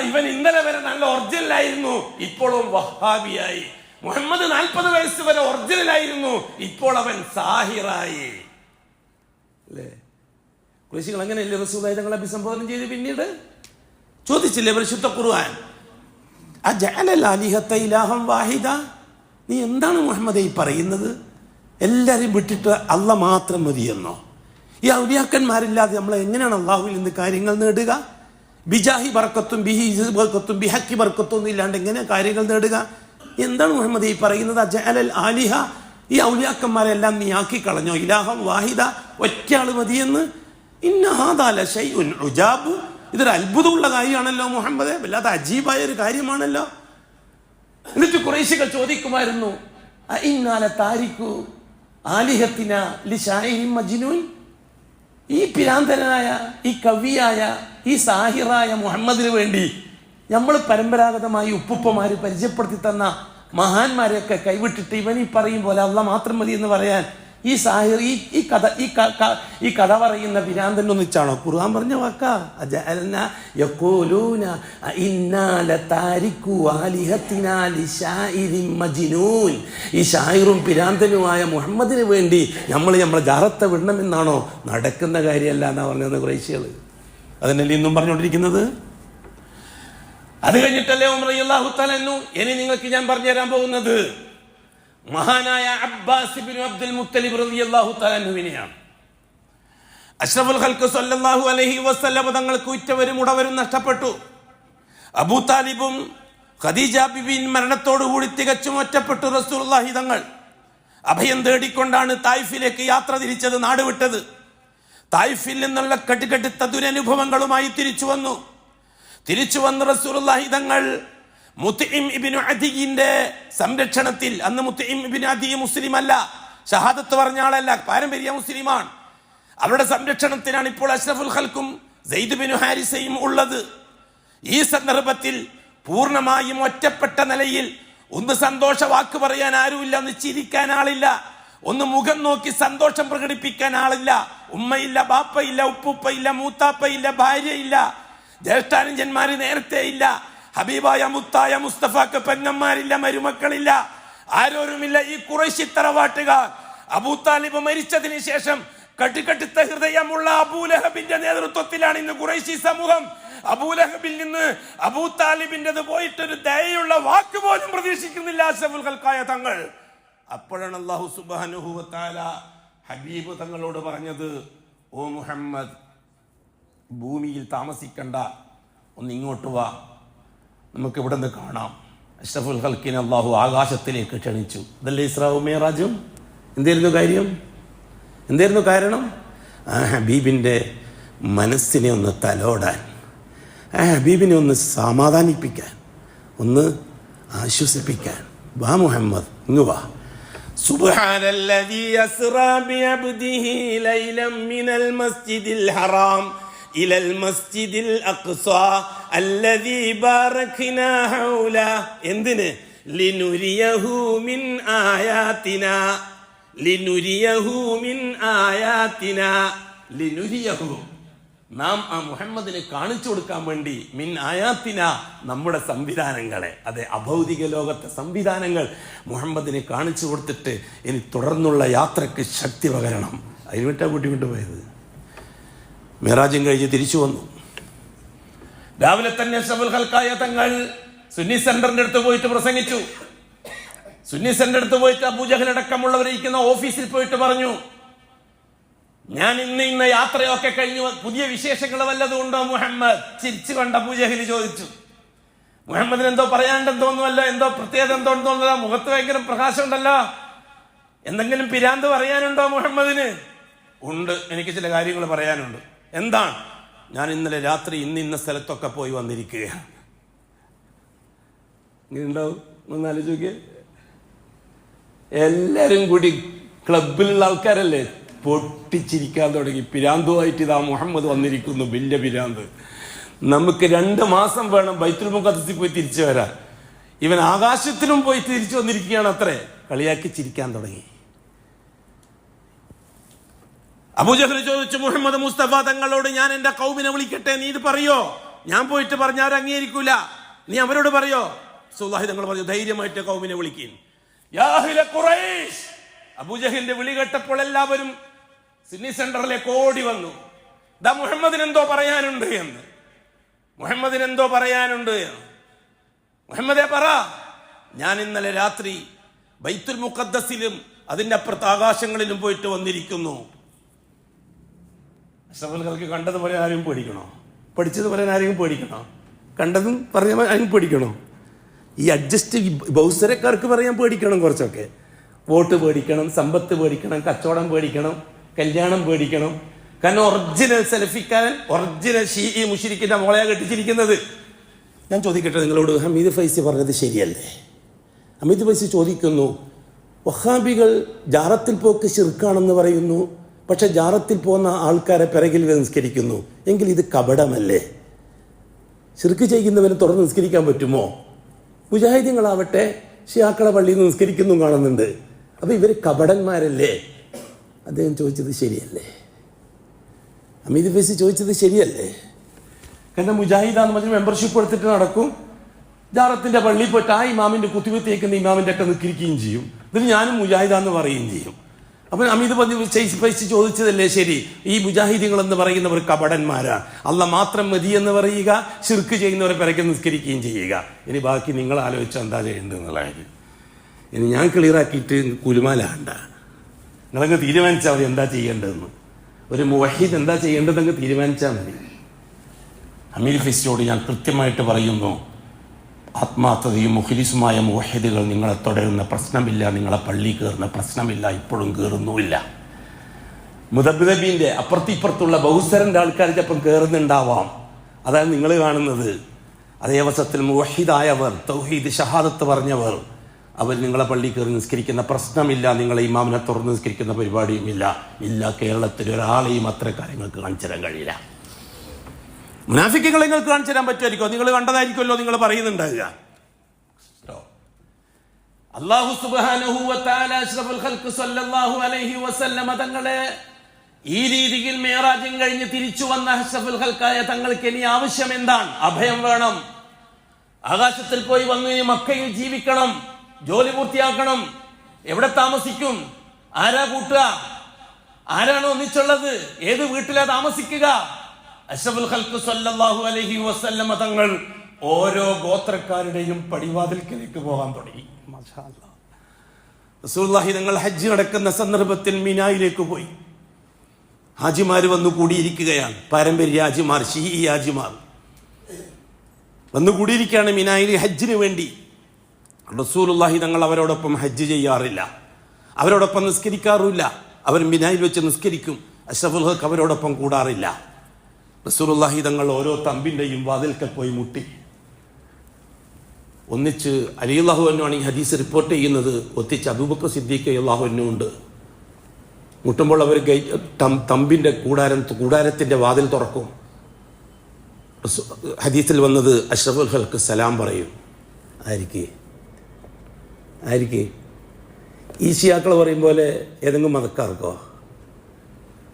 ഇവൻ ഇന്നലെ വരെ നല്ല ഒറിജിനലായിരുന്നു, ഇപ്പോഴും വഹാബിയായി. മുഹമ്മദ് 40 വയസ്സ് വരെ ഒറിജിനലായിരുന്നു, ഇപ്പോൾ അവൻ സാഹിറായി. അല്ലേ? ഖുറൈശികൾ അങ്ങനെയല്ലേ റസൂലുള്ളാഹി തങ്ങളെ അഭിസംബോധന ചെയ്ത് പിന്നീട് ചോദിച്ചില്ലേ പരിശുദ്ധ ഖുർആൻ, നീ എന്താണ് മുഹമ്മദ് ഈ പറയുന്നത്? എല്ലാവരെയും വിട്ടിട്ട് അള്ള മാത്രം മതിയെന്നോ? ഈ ഔലിയാക്കന്മാരില്ലാതെ നമ്മൾ എങ്ങനെയാണ് അള്ളാഹുവിൽ നിന്ന് കാര്യങ്ങൾ നേടുക? ബിജാഹി ബർക്കത്തും ബിഹി ബർക്കത്തും ബിഹക്കി ബർക്കത്തും ഒന്നും ഇല്ലാണ്ട് എങ്ങനെ കാര്യങ്ങൾ നേടുക? എന്താണ് മുഹമ്മദ് ഈ പറയുന്നത്? അജഅലൽ ആലിഹ, ഈ ഔലിയാക്കന്മാരെല്ലാം നീ ആക്കി കളഞ്ഞോ? ഇലാഹം വാഹിദ, ഒറ്റയാൾ മതിയെന്ന്. ഇന്ന ഹാദാ ലശൈഉൻ ഉജാബ്, ഇതൊരു അത്ഭുതമുള്ള കാര്യമാണല്ലോ മുഹമ്മദ്, വല്ലാത്ത അജീബായ ഒരു കാര്യമാണല്ലോ. എന്നിട്ട് ഖുറൈശികൾ ചോദിക്കുമായിരുന്നു, താരിഖു ആലിഹത്തിന ലിശാഇരിൻ മജ്നൂൻ, ഈ പിരാന്തനായ, ഈ കവിയായ, ഈ സാഹിറായ മുഹമ്മദിന് വേണ്ടി നമ്മൾ പരമ്പരാഗതമായി ഉപ്പുപ്പമാര് പരിചയപ്പെടുത്തി തന്ന മഹാന്മാരെയൊക്കെ കൈവിട്ടിട്ട് ഇവൻ ഈ പറയും പോലെ അള്ളാഹ് മാത്രം മതി എന്ന് പറയാൻ ഈ സാഹിർ, ഈ കഥ പറയുന്ന പിരാന്തൻ ഒന്നിച്ചാണോ? ഖുർആൻ പറഞ്ഞ വാക്കാ. ഈ ഷായിറും പിരാന്തനുമായ മുഹമ്മദിന് വേണ്ടി നമ്മളെ ജാറത്തെ വിടണമെന്നാണോ? നടക്കുന്ന കാര്യമല്ല എന്നാ പറഞ്ഞത് ഖുറൈശികൾ. അതിനല്ലേ ഇന്നും പറഞ്ഞുകൊണ്ടിരിക്കുന്നത്. അത് കഴിഞ്ഞിട്ടല്ലേ ഉമർ റളിയല്ലാഹു തആല അൻഹു, ഇനി നിങ്ങൾക്ക് ഞാൻ പറഞ്ഞു തരാൻ പോകുന്നത് മഹാനായ അബ്ബാസ് ഇബ്നു അബ്ദുൽ മുത്തലിബ് റളിയല്ലാഹു തആല അൻഹുവിനെയാണ്. അഷ്റഫുൽ ഖൽഖ് സ്വല്ലല്ലാഹു അലൈഹി വസല്ലം തങ്ങൾക്ക് ഉറ്റവരും ഉടവരും നഷ്ടപ്പെട്ടു. അബൂ താലിബും ഖദീജ ബിബിയും മരണത്തോടുകൂടി തികച്ചും ഒറ്റപ്പെട്ടു. റസൂലുള്ളാഹി തങ്ങൾ അഭയം തേടിക്കൊണ്ടാണ് തായിഫിലേക്ക് യാത്ര തിരിച്ചത്, നാട് വിട്ടത്. തായിഫിൽ നിന്നുള്ള കടുകടുത്ത ദുരനുഭവങ്ങളുമായി തിരിച്ചു വന്ന് റസൂലുള്ളാഹി തങ്ങൾ മുത്ഇം ഇബ്നു അദിയിന്റെ സംരക്ഷണത്തിൽ, അന്ന് മുത്ഇം ഇബ്നു അദി മുസ്ലിം അല്ല, ഷഹാദത്ത് പറഞ്ഞ ആളല്ല, പാരമ്പര്യ മുസ്ലിമാണ്. അവരുടെ സംരക്ഷണത്തിലാണ് ഇപ്പോൾ അഷ്റഫുൽ ഖൽക്കും സെയ്ദ് ബിനു ഹാരിസയും ഉള്ളത്. ഈ സന്ദർഭത്തിൽ പൂർണ്ണമായും ഒറ്റപ്പെട്ട നിലയിൽ ഒന്ന് സന്തോഷ വാക്ക് പറയാൻ ആരുമില്ല, ഒന്ന് ചിരിക്കാൻ ആളില്ല, ഒന്ന് മുഖം നോക്കി സന്തോഷം പ്രകടിപ്പിക്കാൻ ആളില്ല. ഉമ്മയില്ല, ബാപ്പയില്ല, ഉപ്പുപ്പയില്ല, മൂത്താപ്പയില്ല, ഭാര്യയില്ല, ജ്യേഷ്ഠാനുജന്മാര് നേരത്തെ ഇല്ല, ഹബീബായ മുത്തായ മുസ്തഫാക്ക് പെങ്ങന്മാരില്ല, മരുമക്കളില്ല, ആരോരുമില്ല. ഈ ഖുറൈശി തറവാട്ടുകാർ അബൂ താലിബ് മരിച്ചതിന് ശേഷം കടുകടുത്ത ഹൃദയമുള്ള അബൂലഹബിന്റെ നേതൃത്വത്തിലാണ് ഇന്ന് ഖുറൈശി സമൂഹം. അബൂലഹബിൽ നിന്ന് അബൂ താലിബിൻ്റെത് പോയിട്ടൊരു ദയയുള്ള വാക്ക് പോലും പ്രതീക്ഷിക്കുന്നില്ല അഷ്റഫുൽ ഖൽഖായ തങ്ങൾ. അപ്പോഴാണ് അല്ലാഹു സുബ്ഹാനഹു വ തആല ഹബീബ് തങ്ങളോട് പറഞ്ഞത്, ഓ മുഹമ്മദ്, ഭൂമിയിൽ താമസിക്കണ്ട, ഒന്ന് ഇങ്ങോട്ട് വാ, നമുക്ക് ഇവിടെ നിന്ന് കാണാം. അഷ്റഫുൽ ഖൽക്കിനെ അള്ളാഹു ആകാശത്തിലേക്ക് ക്ഷണിച്ചു. അതല്ലേ ഇസ്രാഉം മിഅ്റാജും? എന്തായിരുന്നു കാരണം? ആ ഹബീബിൻ്റെ മനസ്സിനെ ഒന്ന് തലോടാൻ, ആ ഹബീബിനെ ഒന്ന് സമാധാനിപ്പിക്കാൻ, ഒന്ന് ആശ്വസിപ്പിക്കാൻ. വാ മുഹമ്മദ്, ഇങ്ങ് വാ. സുബ്ഹാനല്ലദീ അസ്റാ ബിഅബ്ദിഹി ലൈലൻ മിനൽ മസ്ജിദിൽ ഹറാം ഇലൽ മസ്ജിദിൽ അഖ്സാ അല്ലദീ ബാറക്നാ ഹൗല. എന്തിന്? ലിനുരിയഹു മിൻ ആയാതിനാ, ലിനുരിയഹു മിൻ ആയാതിനാ, ലിനുരിയഹു, നാം ആ മുഹമ്മദിനെ കാണിച്ചു കൊടുക്കാൻ വേണ്ടി, മിൻ ആയാത്തിന, നമ്മുടെ സംവിധാനങ്ങളെ, അതെ അഭൗതിക ലോകത്തെ സംവിധാനങ്ങൾ മുഹമ്മദിനെ കാണിച്ചു കൊടുത്തിട്ട് ഇനി തുടർന്നുള്ള യാത്രക്ക് ശക്തി പകരണം. അതിനുവേട്ടാ കൂട്ടിക്കൊണ്ടുപോയത്. മിറാജും കഴിഞ്ഞ് തിരിച്ചു വന്നു. രാവിലെ തന്നെ അഷ്റഫുൽ ഖൽഖായ തങ്ങൾ സുന്നി സെന്ററിന്റെ അടുത്ത് പോയിട്ട് പ്രസംഗിച്ചു. സുന്നി സെന്ററിന്റെ അടുത്ത് പോയിട്ട് അബൂജഹൽ അടക്കമുള്ളവരിക്കുന്ന ഓഫീസിൽ പോയിട്ട് പറഞ്ഞു, ഞാൻ ഇന്ന യാത്രയൊക്കെ കഴിഞ്ഞു, പുതിയ വിശേഷങ്ങൾ വല്ലതും ഉണ്ടോ മുഹമ്മദ്? ചിരിച്ചു കൊണ്ട് അബൂജഹൽ ചോദിച്ചു. മുഹമ്മദിന് എന്തോ പറയാണ്ടെന്ന് തോന്നുമല്ലോ, എന്തോ പ്രത്യേകത എന്തോ തോന്നുന്നല്ലോ, മുഖത്ത് ഭയങ്കര പ്രകാശം ഉണ്ടല്ലോ, എന്തെങ്കിലും പിരാന്ത് പറയാനുണ്ടോ മുഹമ്മദിന്? ഉണ്ട്, എനിക്ക് ചില കാര്യങ്ങൾ പറയാനുണ്ട്. എന്താണ്? ഞാൻ ഇന്നലെ രാത്രി ഇന്ന സ്ഥലത്തൊക്കെ പോയി വന്നിരിക്കുകയാണ്. ഇങ്ങനെയുണ്ടാവും, ഒന്ന് ആലോചിക്കുക. എല്ലാരും കൂടി ക്ലബിലുള്ള ആൾക്കാരല്ലേ, പൊട്ടിച്ചിരിക്കാൻ തുടങ്ങി. പിരാന്തുമായിട്ട് ഇതാ മുഹമ്മദ് വന്നിരിക്കുന്നു, വലിയ പിരാന്ത്. നമുക്ക് 2 മാസം വേണം ബൈത്തുൽ മുഖദ്ദസിൽ പോയി തിരിച്ചു വരാൻ, ഇവൻ ആകാശത്തിലും പോയി തിരിച്ചു വന്നിരിക്കുകയാണ് അത്രേ. കളിയാക്കി ചിരിക്കാൻ തുടങ്ങി. അബൂജഹൽ ചോദിച്ചു മുഹമ്മദ് മുസ്തഫ തങ്ങളോട്, ഞാൻ എന്റെ ഖൗമിനെ വിളിക്കട്ടെ, നീ ഇത് പറയോ? ഞാൻ പോയിട്ട് പറഞ്ഞാൽ അംഗീകരിക്കൂല, നീ അവരോട് പറയോ? റസൂലുള്ളാഹി തങ്ങൾ പറഞ്ഞു, ധൈര്യമായിട്ട് ഖൗമിനെ വിളിക്കും. യാ അഹ്ല ഖുറൈശ്. അബൂജഹലിന്റെ വിളി കേട്ടപ്പോൾ എല്ലാവരും സുന്നി സെന്ററിലേക്ക് ഓടി വന്നു. ദാ മുഹമ്മദിന് എന്തോ പറയാനുണ്ട് എന്ന്. മുഹമ്മദിന് എന്തോ പറയാനുണ്ട് എന്ന്. മുഹമ്മദേ പറ. ഞാൻ ഇന്നലെ രാത്രി ബൈത്തുൽ മുഖദ്ദസിലും അതിന്റെ അപ്പുറത്ത് ആകാശങ്ങളിലും പോയിട്ട് വന്നിരിക്കുന്നു. അഷ്റഫുൽ ഖൽക്ക് കണ്ടത് പറയാൻ ആരെയും പേടിക്കണോ? പഠിച്ചത് പറയാൻ ആരെയും പേടിക്കണോ? കണ്ടതും പറയാൻ ആരെയും പേടിക്കണോ? ഈ അഡ്ജസ്റ്റ് ബൗസരക്കാർക്ക് പറയാൻ പേടിക്കണം കുറച്ചൊക്കെ. വോട്ട് പേടിക്കണം, സമ്പത്ത് പേടിക്കണം, കച്ചവടം പേടിക്കണം, കല്യാണം പേടിക്കണം, കാരണം ഒറിജിനൽ സലഫിക്കാരൻ, ഒറിജിനൽ ഷീഈ മുശ്രിക്കിന്റെ മോളെയാ കെട്ടിച്ചിരിക്കുന്നത്. ഞാൻ ചോദിക്കട്ടെ നിങ്ങളോട്, ഹമീദ് ഫൈസി പറഞ്ഞത് ശരിയല്ലേ? ഹമീദ് ഫൈസി ചോദിക്കുന്നു, വഹാബികൾ ജാറത്തിൽ പോക്ക് ശിർക്കാണെന്ന് പറയുന്നു, പക്ഷെ ജാറത്തിൽ പോകുന്ന ആൾക്കാരെ പിറകിൽ നിസ്കരിക്കുന്നു, എങ്കിൽ ഇത് കപടമല്ലേ? ശിർക്ക് ചെയ്യുന്നവന് തുറന്ന് നിസ്കരിക്കാൻ പറ്റുമോ? മുജാഹിദീങ്ങളാവട്ടെ ഷിയാക്കളെ പള്ളിയിൽ നിന്ന് നിസ്കരിക്കുന്നു കാണുന്നുണ്ട്. അപ്പോൾ ഇവർ കപടന്മാരല്ലേ? അദ്ദേഹം ചോദിച്ചത് ശരിയല്ലേ? ഹമീദ് ഫൈസി ചോദിച്ചത് ശരിയല്ലേ? കാരണം മുജാഹിദാന്ന് പറഞ്ഞ് മെമ്പർഷിപ്പ് എടുത്തിട്ട് നടക്കും, ജാറത്തിന്റെ പള്ളിയിൽ പോയിട്ട് ആ ഇമാമിന്റെ കുത്തിവെത്തേക്കുന്ന ഇമാമിന്റെ ഒക്കെ നിൽക്കുകയും ചെയ്യും. ഇതിന് ഞാനും മുജാഹിദാന്ന് പറയുകയും ചെയ്യും. അപ്പം ഹമീദ് ഫൈസി ചോദിച്ചതല്ലേ ശരി? ഈ മുജാഹിദീങ്ങൾ എന്ന് പറയുന്നവർ കപടന്മാരാണ്, അല്ല മാത്രം മതി എന്ന് പറയുക, ശിർക്ക് ചെയ്യുന്നവരെ പിറകെ നിസ്കരിക്കുകയും ചെയ്യുക. ഇനി ബാക്കി നിങ്ങൾ ആലോചിച്ചാൽ എന്താ ചെയ്യേണ്ടത് എന്നുള്ള കാര്യം ഇനി ഞാൻ ക്ലിയറാക്കിയിട്ട് കുലുമാലാണ്ട. നിങ്ങളങ്ങ് തീരുമാനിച്ചാൽ മതി എന്താ ചെയ്യേണ്ടതെന്ന്. ഒരു മുവഹിദ് എന്താ ചെയ്യേണ്ടതെന്ന് തീരുമാനിച്ചാൽ മതി. ഹമീദ് ഫൈസിയോട് ഞാൻ കൃത്യമായിട്ട് പറയുന്നു, ആത്മാർത്ഥതയും മുഖ്ലിസുമായ മുവഹിദുകൾ നിങ്ങളെ തുടരുന്ന പ്രശ്നമില്ല, നിങ്ങളെ പള്ളി കയറുന്ന പ്രശ്നമില്ല, ഇപ്പോഴും കയറുന്നുമില്ല. മുദബ്ബിബിന്റെ അപ്പുറത്തിപ്പുറത്തുള്ള ബഹുസരന്റെ ആൾക്കാർ ചിലപ്പം കയറുന്നുണ്ടാവാം, അതാണ് നിങ്ങൾ കാണുന്നത്. അതേ അവസരത്തിൽ മുവഹിദായവർ, തൗഹീദ് ഷഹാദത്ത് പറഞ്ഞവർ, അവർ നിങ്ങളെ പള്ളി കയറി നിസ്കരിക്കുന്ന പ്രശ്നമില്ല, നിങ്ങളെ ഇമാമിനെ തുറന്ന് നിസ്കരിക്കുന്ന പരിപാടിയും ഇല്ല. കേരളത്തിൽ ഒരാളെയും അത്ര കാര്യങ്ങൾക്ക് കാണിച്ചു തരാൻ കഴിയില്ല. മുനാഫിക്കുകളെ നിങ്ങൾക്ക് കാണിച്ചു തരാൻ പറ്റുമായിരിക്കോ? നിങ്ങൾ കണ്ടതായിരിക്കുമല്ലോ നിങ്ങൾ പറയുന്നുണ്ടാകുക. അല്ലാഹു സുബ്ഹാനഹു വ തആല അഷ്റഫുൽ ഖൽഖ് സല്ലല്ലാഹു അലൈഹി വസല്ലമ തങ്ങളെ ഈ രീതിയിൽ മിഅ്റാജും കഴിഞ്ഞ് തിരിച്ചു വന്ന അഷ്റഫുൽ ഖൽഖായ തങ്ങൾക്ക് ഇനി ആവശ്യം എന്താണ്? അഭയം വേണം. ആകാശത്തിൽ പോയി വന്ന് മക്കയിൽ ജീവിക്കണം, ജോലി പൂർത്തിയാക്കണം. എവിടെ താമസിക്കും? ആരാ കൂട്ടുക? ആരാണ് ഒന്നിച്ചുള്ളത്? ഏത് വീട്ടിലാ താമസിക്കുക? അഷ്റഫുൽ ഖൽഖ് സല്ലല്ലാഹു അലൈഹി വസല്ലമ തങ്ങൾ ഓരോ ഗോത്രക്കാരുടെയും പടിവാതിൽക്കലേക്ക് പോകാൻ തുടങ്ങി. മാഷാ അല്ലാഹ്. റസൂലുള്ളാഹി തങ്ങൾ ഹജ്ജ് നടക്കുന്ന സന്ദർഭത്തിൽ മിനായിലേക്ക് പോയി. ഹാജിമാർ വന്നു കൂടിയിരിക്കുകയാണ്. പാരമ്പര്യ ഹാജിമാർ, ഷീഈ ഹാജിമാർ വന്നു കൂടിയിരിക്കുകയാണ് മിനായിൽ ഹജ്ജിന് വേണ്ടി. റസൂലുള്ളാഹി തങ്ങൾ അവരോടൊപ്പം ഹജ്ജ് ചെയ്യാറില്ല, അവരോടൊപ്പം നിസ്കരിക്കാറുമില്ല. അവർ മിനായിൽ വെച്ച് നിസ്കരിക്കും. അഷ്റഫുൽ ഖൽഖ് അവരോടൊപ്പം കൂടാറില്ല. റസൂലുള്ളാഹി തങ്ങൾ ഓരോ തമ്പിൻ്റെയും വാതിൽക്കൽ പോയി മുട്ടി. ഒന്നിച്ച് അലി അല്ലാഹു അൻഹു ആണ് ഈ ഹദീസ് റിപ്പോർട്ട് ചെയ്യുന്നത്, ഒത്തിച്ച് അബൂബക്കർ സിദ്ദീഖ് റളിയല്ലാഹു അൻഹു ഉണ്ട്. മുട്ടുമ്പോൾ അവർ തമ്പിൻ്റെ കൂടാരത്തിൻ്റെ വാതിൽ തുറക്കും. ഹദീസിൽ വന്നത് അഷ്റഫുൽ ഖൽഖ് സലാം പറയും. ആയിരിക്കേ ഈ ശിയാക്കൾ പറയും പോലെ ഏതെങ്കിലും മതക്കാർക്കോ?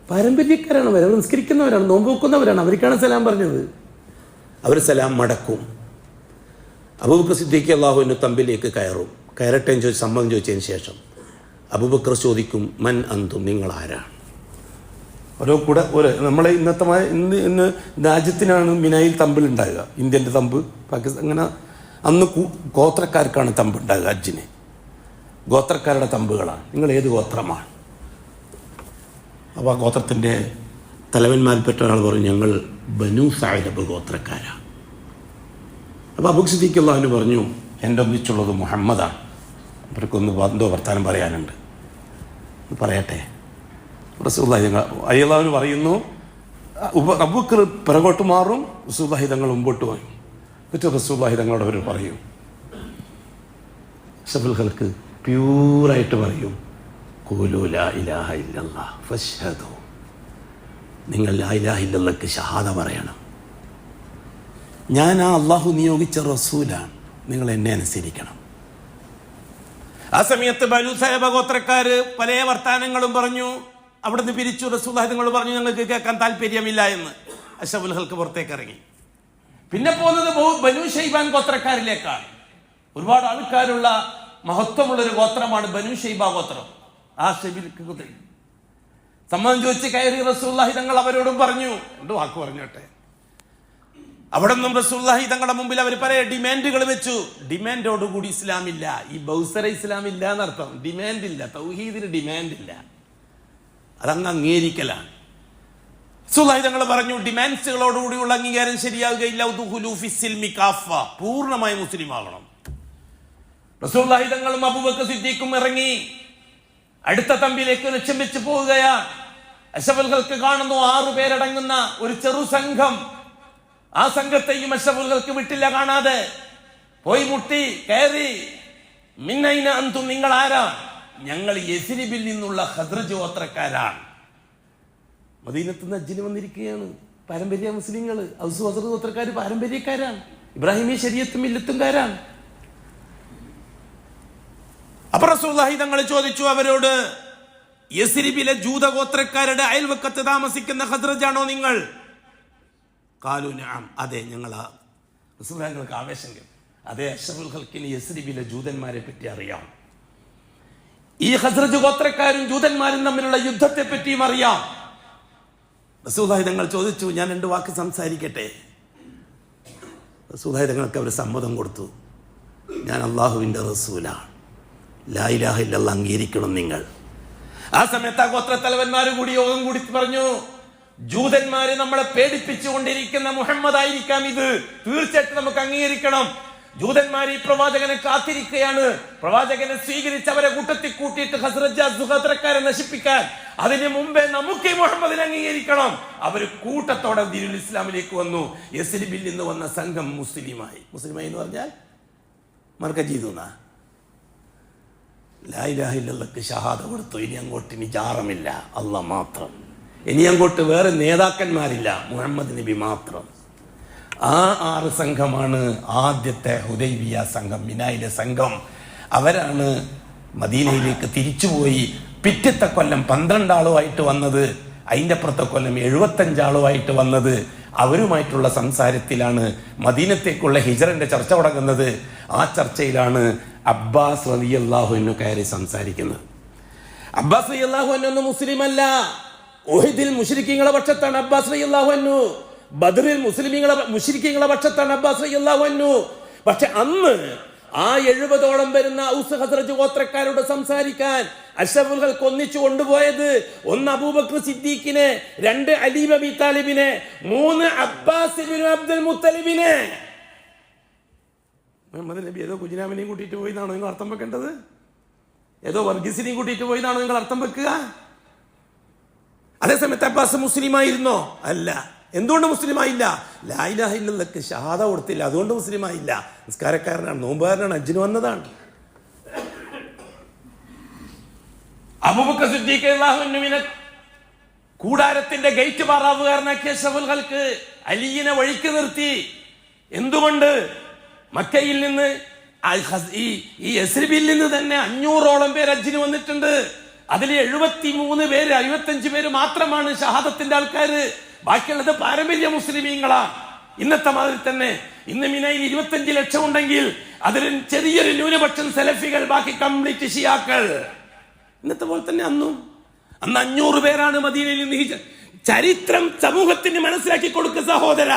പാരമ്പര്യക്കാരാണ് അവർ, നിസ്കരിക്കുന്നവരാണ്, നോമ്പ് വെക്കുന്നവരാണ്, അവർക്കാണ് സലാം പറഞ്ഞത്. അവർ സലാം മടക്കും. അബൂബക്കർ സിദ്ദീഖ് റളിയല്ലാഹു അൻഹു തമ്പിലേക്ക് കയറട്ടെ എന്ന് ചോദിച്ച് സമ്മതം ചോദിച്ചതിന് ശേഷം അബൂബക്കർ ചോദിക്കും, മൻ അന്തും, നിങ്ങൾ ആരാണ്? നമ്മളെ ഇന്ന് രാജ്യത്തിനാണ് മിനായിൽ തമ്പിലുണ്ടാകുക, ഇന്ത്യൻ്റെ തമ്പ്, പാകിസ്ഥാൻ, അങ്ങനെ അന്ന് ഗോത്രക്കാർക്കാണ് തമ്പുണ്ടാകുക. ഹജ്ജിന് ഗോത്രക്കാരുടെ തമ്പുകളാണ്. നിങ്ങൾ ഏത് ഗോത്രമാണ്? അപ്പോൾ ആ ഗോത്രത്തിൻ്റെ തലവന്മാരിൽപ്പെട്ട ഒരാൾ പറഞ്ഞു, ഞങ്ങൾ ബനു സഅലബ് ഗോത്രക്കാരാണ്. അപ്പോൾ അബൂബക്കർ സിദ്ദീഖ് റളിയല്ലാഹു അൻഹു പറഞ്ഞു, എൻ്റെ ഒന്നിച്ചുള്ളത് മുഹമ്മദാണ്, അവർക്കൊന്ന് എന്തോ വർത്താനം പറയാനുണ്ട്, പറയട്ടെ. റസൂലുള്ളാഹി റളിയല്ലാഹു പറയുന്നു, അബൂബക്കർ പിറകോട്ട് മാറും, റസൂലുള്ളാഹി തങ്ങൾ മുമ്പോട്ട് പോയി. എന്നിട്ട് റസൂലുള്ളാഹി തങ്ങളോട് അവർ പറയും, അഷ്റഫുൽ ഖൽഖ് പ്യൂറായിട്ട് പറയും, ഖൂലൂ ലാ ഇലാഹ ഇല്ലല്ലാഹ് ഫശ്ഹദൂ, നിങ്ങൾ ലാ ഇലാഹ ഇല്ലല്ലാഹ്ക്ക് ഷഹാദ പറയണം. ഞാൻ ആ അള്ളാഹു നിയോഗിച്ച റസൂലാണ്, നിങ്ങൾ എന്നെ അനുസരിക്കണം. ആ സമയത്ത് ബനൂ സഅലബ ഗോത്രക്കാര് പല വർത്താനങ്ങളും പറഞ്ഞു. അവിടുന്ന് പിരിച്ചു. റസൂലുള്ളാഹി തങ്ങൾ പറഞ്ഞു, ഞങ്ങൾക്ക് കേൾക്കാൻ താല്പര്യമില്ല എന്ന്. അഷ്റഫുൽ ഖൽഖ് പുറത്തേക്ക് ഇറങ്ങി. പിന്നെ പോകുന്നത് ബനൂ ശൈബാൻ ഗോത്രക്കാരിലേക്കാണ്. ഒരുപാട് ആൾക്കാരുള്ള മഹത്വമുള്ളൊരു ഗോത്രമാണ് ബനൂ ശൈബ ഗോത്രം. ആ ഷൈബിലേക്ക് സമ്മതം ചോദിച്ച് കയറി റസൂലുള്ളാഹി തങ്ങൾ അവരോടും പറഞ്ഞു, രണ്ട് വാക്ക് പറഞ്ഞോട്ടെ. അവിടെ നിന്നും റസൂലുള്ളാഹി തങ്ങളുടെ മുമ്പിൽ അവർ പല ഡിമാൻഡുകൾ വെച്ചു. ഡിമാൻഡോടുകൂടി ഇസ്ലാമില്ല, ഈ ബൗസറ ഇസ്ലാമില്ല എന്നർത്ഥം. ഡിമാൻഡില്ല, തൗഹീദിന് ഡിമാൻഡില്ല, അതങ്ങ് അംഗീകരിക്കലാണ്. റസൂലുള്ളാഹി തങ്ങൾ പറഞ്ഞു, ഡിമാൻഡ്സുകളോടുകൂടിയുള്ള അംഗീകാരം ശരിയാവുകയില്ല. ഉദ്ഖുലൂ ഫിസ്സിൽമി കാഫ, പൂർണ്ണമായി മുസ്ലിം ആകണം. റസൂലുള്ളാഹി തങ്ങളും അബൂബക്കർ സിദ്ദീഖും ഇറങ്ങി അടുത്ത തമ്പിലേക്ക് ലക്ഷ്യം വെച്ച് പോവുകയാണ്. അഷ്റഫുൽ ഖൽക്ക് കാണുന്നു 6 പേരടങ്ങുന്ന ഒരു ചെറു സംഘം. ആ സംഘത്തെയും അഷ്റഫുൽ ഖൽക്ക് വിട്ടില്ല കാണാതെ. പോയി മുട്ടി കയറി. മിന്നൈന അന്തും, നിങ്ങൾ ആരാ? ഞങ്ങൾ യസ്രിബിൽ നിന്നുള്ള ഖസ്റജ് ഗോത്രക്കാരാണ്. മദീനത്ത് നിന്ന് ഹജ്ജിന് വന്നിരിക്കുകയാണ് പാരമ്പര്യ മുസ്ലിങ്ങൾ. ഔസ് ഖസ്റജ് ഗോത്രക്കാർ പാരമ്പര്യക്കാരാണ്, ഇബ്രാഹിമി ശരീഅത്തും മില്ലത്തുംകാരാണ്. അപ്പോൾ റസൂലുള്ളാഹി തങ്ങൾ ചോദിച്ചു അവരോട്, യസ്രിബിലെ ജൂതഗോത്രക്കാരുടെ അയൽവക്കത്ത് താമസിക്കുന്ന ഖസ്റജാണോ നിങ്ങൾ? ഖാലു നഅം, അതെ ഞങ്ങളാ. റസൂലുള്ളാഹിക്ക് ആവേശം കേട്ടു. അതെ, അഷ്റഫുൽ ഖൽക്കിന് യസ്രിബിലെ ജൂതന്മാരെ പറ്റി അറിയാം. ഈ ഖസ്റജ് ഗോത്രക്കാരും ജൂതന്മാരും തമ്മിലുള്ള യുദ്ധത്തെ പറ്റിയും അറിയാം. റസൂലുള്ളാഹി തങ്ങൾ ചോദിച്ചു, ഞാൻ 2 വാക്ക് സംസാരിക്കട്ടെ? റസൂലുള്ളാഹി തങ്ങൾക്ക് അവർ സമ്മതം കൊടുത്തു. ഞാൻ അള്ളാഹുവിൻ്റെ റസൂലാണ്, ലാ ഇലാഹ ഇല്ലല്ലാഹ് അംഗീകരിക്കണം നിങ്ങൾ. ആ സമയത്ത് ആ ഗോത്രത്തലവന്മാർ കൂടി യോഗം കൂടി പറഞ്ഞു, ജൂതന്മാര് നമ്മളെ പേടിപ്പിച്ചുകൊണ്ടിരിക്കുന്ന മുഹമ്മദ് ആയിരിക്കാം ഇത്, തീർച്ചയായിട്ടും നമുക്ക് അംഗീകരിക്കണം. ജൂതന്മാർ ഈ പ്രവാചകനെ കാത്തിരിക്കുകയാണ്. പ്രവാചകനെ സ്വീകരിച്ച് അവരെ കൂട്ടത്തിൽ കൂട്ടിയിട്ട് ഖസ്റജ് ഗോത്രക്കാരെ നശിപ്പിക്കാൻ. അതിന് മുമ്പേ നമുക്ക് ഈ മുഹമ്മദിനെ അംഗീകരിക്കണം. അവര് കൂട്ടത്തോടെ ദീനുൽ ഇസ്ലാമിലേക്ക് വന്നു. യസ്രിബിൽ നിന്ന് വന്ന സംഘം മുസ്ലിമായി. മുസ്ലിമായി എന്ന് പറഞ്ഞാൽ മർക്കജീദുന്നാ, ലാ ഇലാഹ ഇല്ലല്ലാഹ് ഷഹാദ കൊടുത്തു. ഇനി അങ്ങോട്ട് ഇനി ജാറമില്ല, അല്ലാഹ് മാത്രം. ഇനി അങ്ങോട്ട് വേറെ നേതാക്കന്മാരില്ല, മുഹമ്മദ് നബി മാത്രം. ആ 6 സംഘമാണ് ആദ്യത്തെ ഹുദൈബിയ സംഘം, മിനായിലെ സംഘം. അവരാണ് മദീനയിലേക്ക് തിരിച്ചുപോയി പിറ്റത്തെ കൊല്ലം 12 ആളുമായിട്ട് വന്നത്. അതിൻ്റെ അപ്പുറത്തെ കൊല്ലം 75 ആളുമായിട്ട് വന്നത്. അവരുമായിട്ടുള്ള സംസാരത്തിലാണ് മദീനത്തേക്കുള്ള ഹിജറന്റെ ചർച്ച തുടങ്ങുന്നത്. ആ ചർച്ചയിലാണ് അബ്ബാസ് റളിയല്ലാഹു അൻഹു കയറി സംസാരിക്കുന്നത്. അബ്ബാസ് റളിയല്ലാഹു അൻഹു ഒന്നും മുസ്ലിം അല്ല. ഉഹദിൽ മുശ്രിക്കീങ്ങളുടെ പക്ഷത്താണ് അബ്ബാസ് റളിയല്ലാഹു അൻഹു. ബദറിൽ മുശ്രിക്കീങ്ങളുടെ പക്ഷത്താണ് അബ്ബാസ് റളിയല്ലാഹു അൻഹു. പക്ഷെ അന്ന് ആ 70ഓളം വരുന്ന ഔസ് ഖസ്റജ് ഗോത്രക്കാരോട് സംസാരിക്കാൻ അഷ്റഫുൽ ഖൽക്ക് ഒന്നിച്ചു കൊണ്ടുപോയത് 1 അബൂബക്കർ സിദ്ദീഖിനെ, 2 അലി അബി താലിബിനെ, 3 അബ്ബാസ് ഇബ്നു അബ്ദുൽ മുത്തലിബിനെ. മുഹമ്മദ് നബി ഏതോ കുഞ്ഞിനാമിനെയും കൂട്ടിയിട്ട് പോയി എന്നാണോ നിങ്ങൾ അർത്ഥം വെക്കേണ്ടത്? ഏതോ വർഗീസിനെയും കൂട്ടിയിട്ട് പോയി എന്നാണോ നിങ്ങൾ അർത്ഥം വെക്കുക? അതേസമയത്ത് അബ്ബാസ് മുസ്ലിമായിരുന്നോ? അല്ല. എന്തുകൊണ്ട് മുസ്ലിമായില്ല? ലാ ഇലാഹ ഇല്ലല്ലാഹ് ഷഹാദ കൊടുത്തില്ല, അതുകൊണ്ട് മുസ്ലിമായില്ല. നിസ്കാരക്കാരനാണ്, നോമ്പുകാരനാണ്, ഹജ്ജിന് വന്നതാണ്. അബൂബക്കർ സിദ്ദീഖ് റളിയല്ലാഹു അൻഹുവിനെ കൂടാരത്തിന്റെ ഗേറ്റ് പാറാവുകാരനാക്കിയ അഷ്റഫുൽ ഖൽക്ക് അലിയിനെ വഴിക്ക് നിർത്തി. എന്തുകൊണ്ട്? മക്കയിൽ നിന്ന് ഈ യസ്രിബിൽ നിന്ന് തന്നെ 500ഓളം പേര് ഹജ്ജിന് വന്നിട്ടുണ്ട്. അതിൽ 73 പേര് 55 പേര് മാത്രമാണ് ഷഹാദത്തിന്റെ ആൾക്കാര്. ബാക്കിയുള്ളത് പാരമ്പര്യ മുസ്ലിമീങ്ങളാ. ഇന്നത്തെ മാതിരി തന്നെ ഇന്ന് മിനയിൽ 25 ലക്ഷം ഉണ്ടെങ്കിൽ അതിൽ ചെറിയൊരു ന്യൂനപക്ഷം സലഫികൾ, ബാക്കി കംപ്ലീറ്റ് ഷിയാക്കൾ. ഇന്നത്തെ പോലെ തന്നെ അന്ന് 500 പേരാണ് മദീനയിൽ നിന്ന്. ചരിത്രം സമൂഹത്തിന് മനസ്സിലാക്കി കൊടുക്കുക സഹോദര.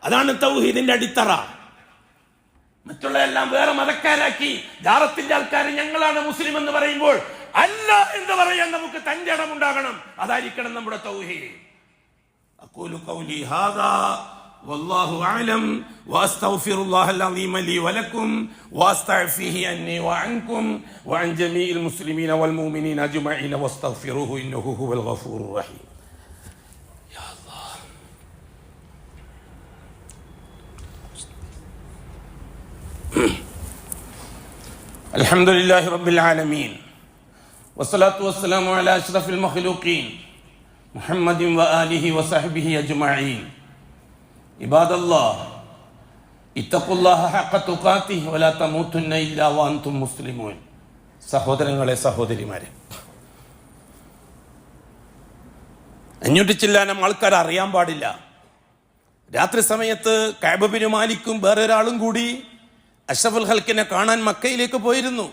അതാണ് തൗഹീദിന്റെ അടിത്തറ. മറ്റുള്ള എല്ലാം വേറെ മതക്കാരാക്കി ജാറത്തിന്റെ ആൾക്കാർ ഞങ്ങളാണ് മുസ്ലിം എന്ന് പറയുമ്പോൾ അല്ല എന്ന് പറയാൻ നമുക്ക് തന്റെ ഇടമുണ്ടാകണം. അതായിരിക്കണം നമ്മുടെ തൗഹീദ്. അഖൂലു ഖൗലി ഹാദാ വല്ലാഹു അഅലം വഅസ്തഗ്ഫിറുല്ലാഹൽ അളീമ ലീ വലക്കും വഅസ്തഗ്ഫിഹി അന്നി വഅൻകും വഅൻ ജമീഇൽ മുസ്ലിമീന വൽ മുഅ്മിനീന അജ്മഈന വസ്തഗ്ഫിറുഹു ഇന്നഹു ഹുവൽ ഗഫൂറുർ റഹീം. യാ അല്ലാഹ്. അൽഹംദുലില്ലാഹി റബ്ബിൽ ആലമീൻ വസ്സലാത്തു വസ്സലാമു അലാ അഷ്റഫിൽ മഖ്ലൂഖീൻ മുഹമ്മദിൻ വആലിഹി വസഹ്ബിഹി അജ്മഈൻ. ഇബാദല്ലാഹ് ഇത്തഖുല്ലാഹ ഹഖ തുഖാതിഹി വലാ തമൂതുന്ന ഇല്ലാ വഅൻതും മുസ്ലിമൂൻ. സഹോദരങ്ങളെ, സഹോദരിമാരെ, 500 ചില്ലാനം ആൾക്കാർ അറിയാൻ പാടില്ല. രാത്രി സമയത്ത് കഅബ ബിൻ മാലിക്കും വേറൊരാളും കൂടി അഷ്റഫുൽ ഖൽക്കിനെ കാണാൻ മക്കയിലേക്ക് പോയിരുന്നു.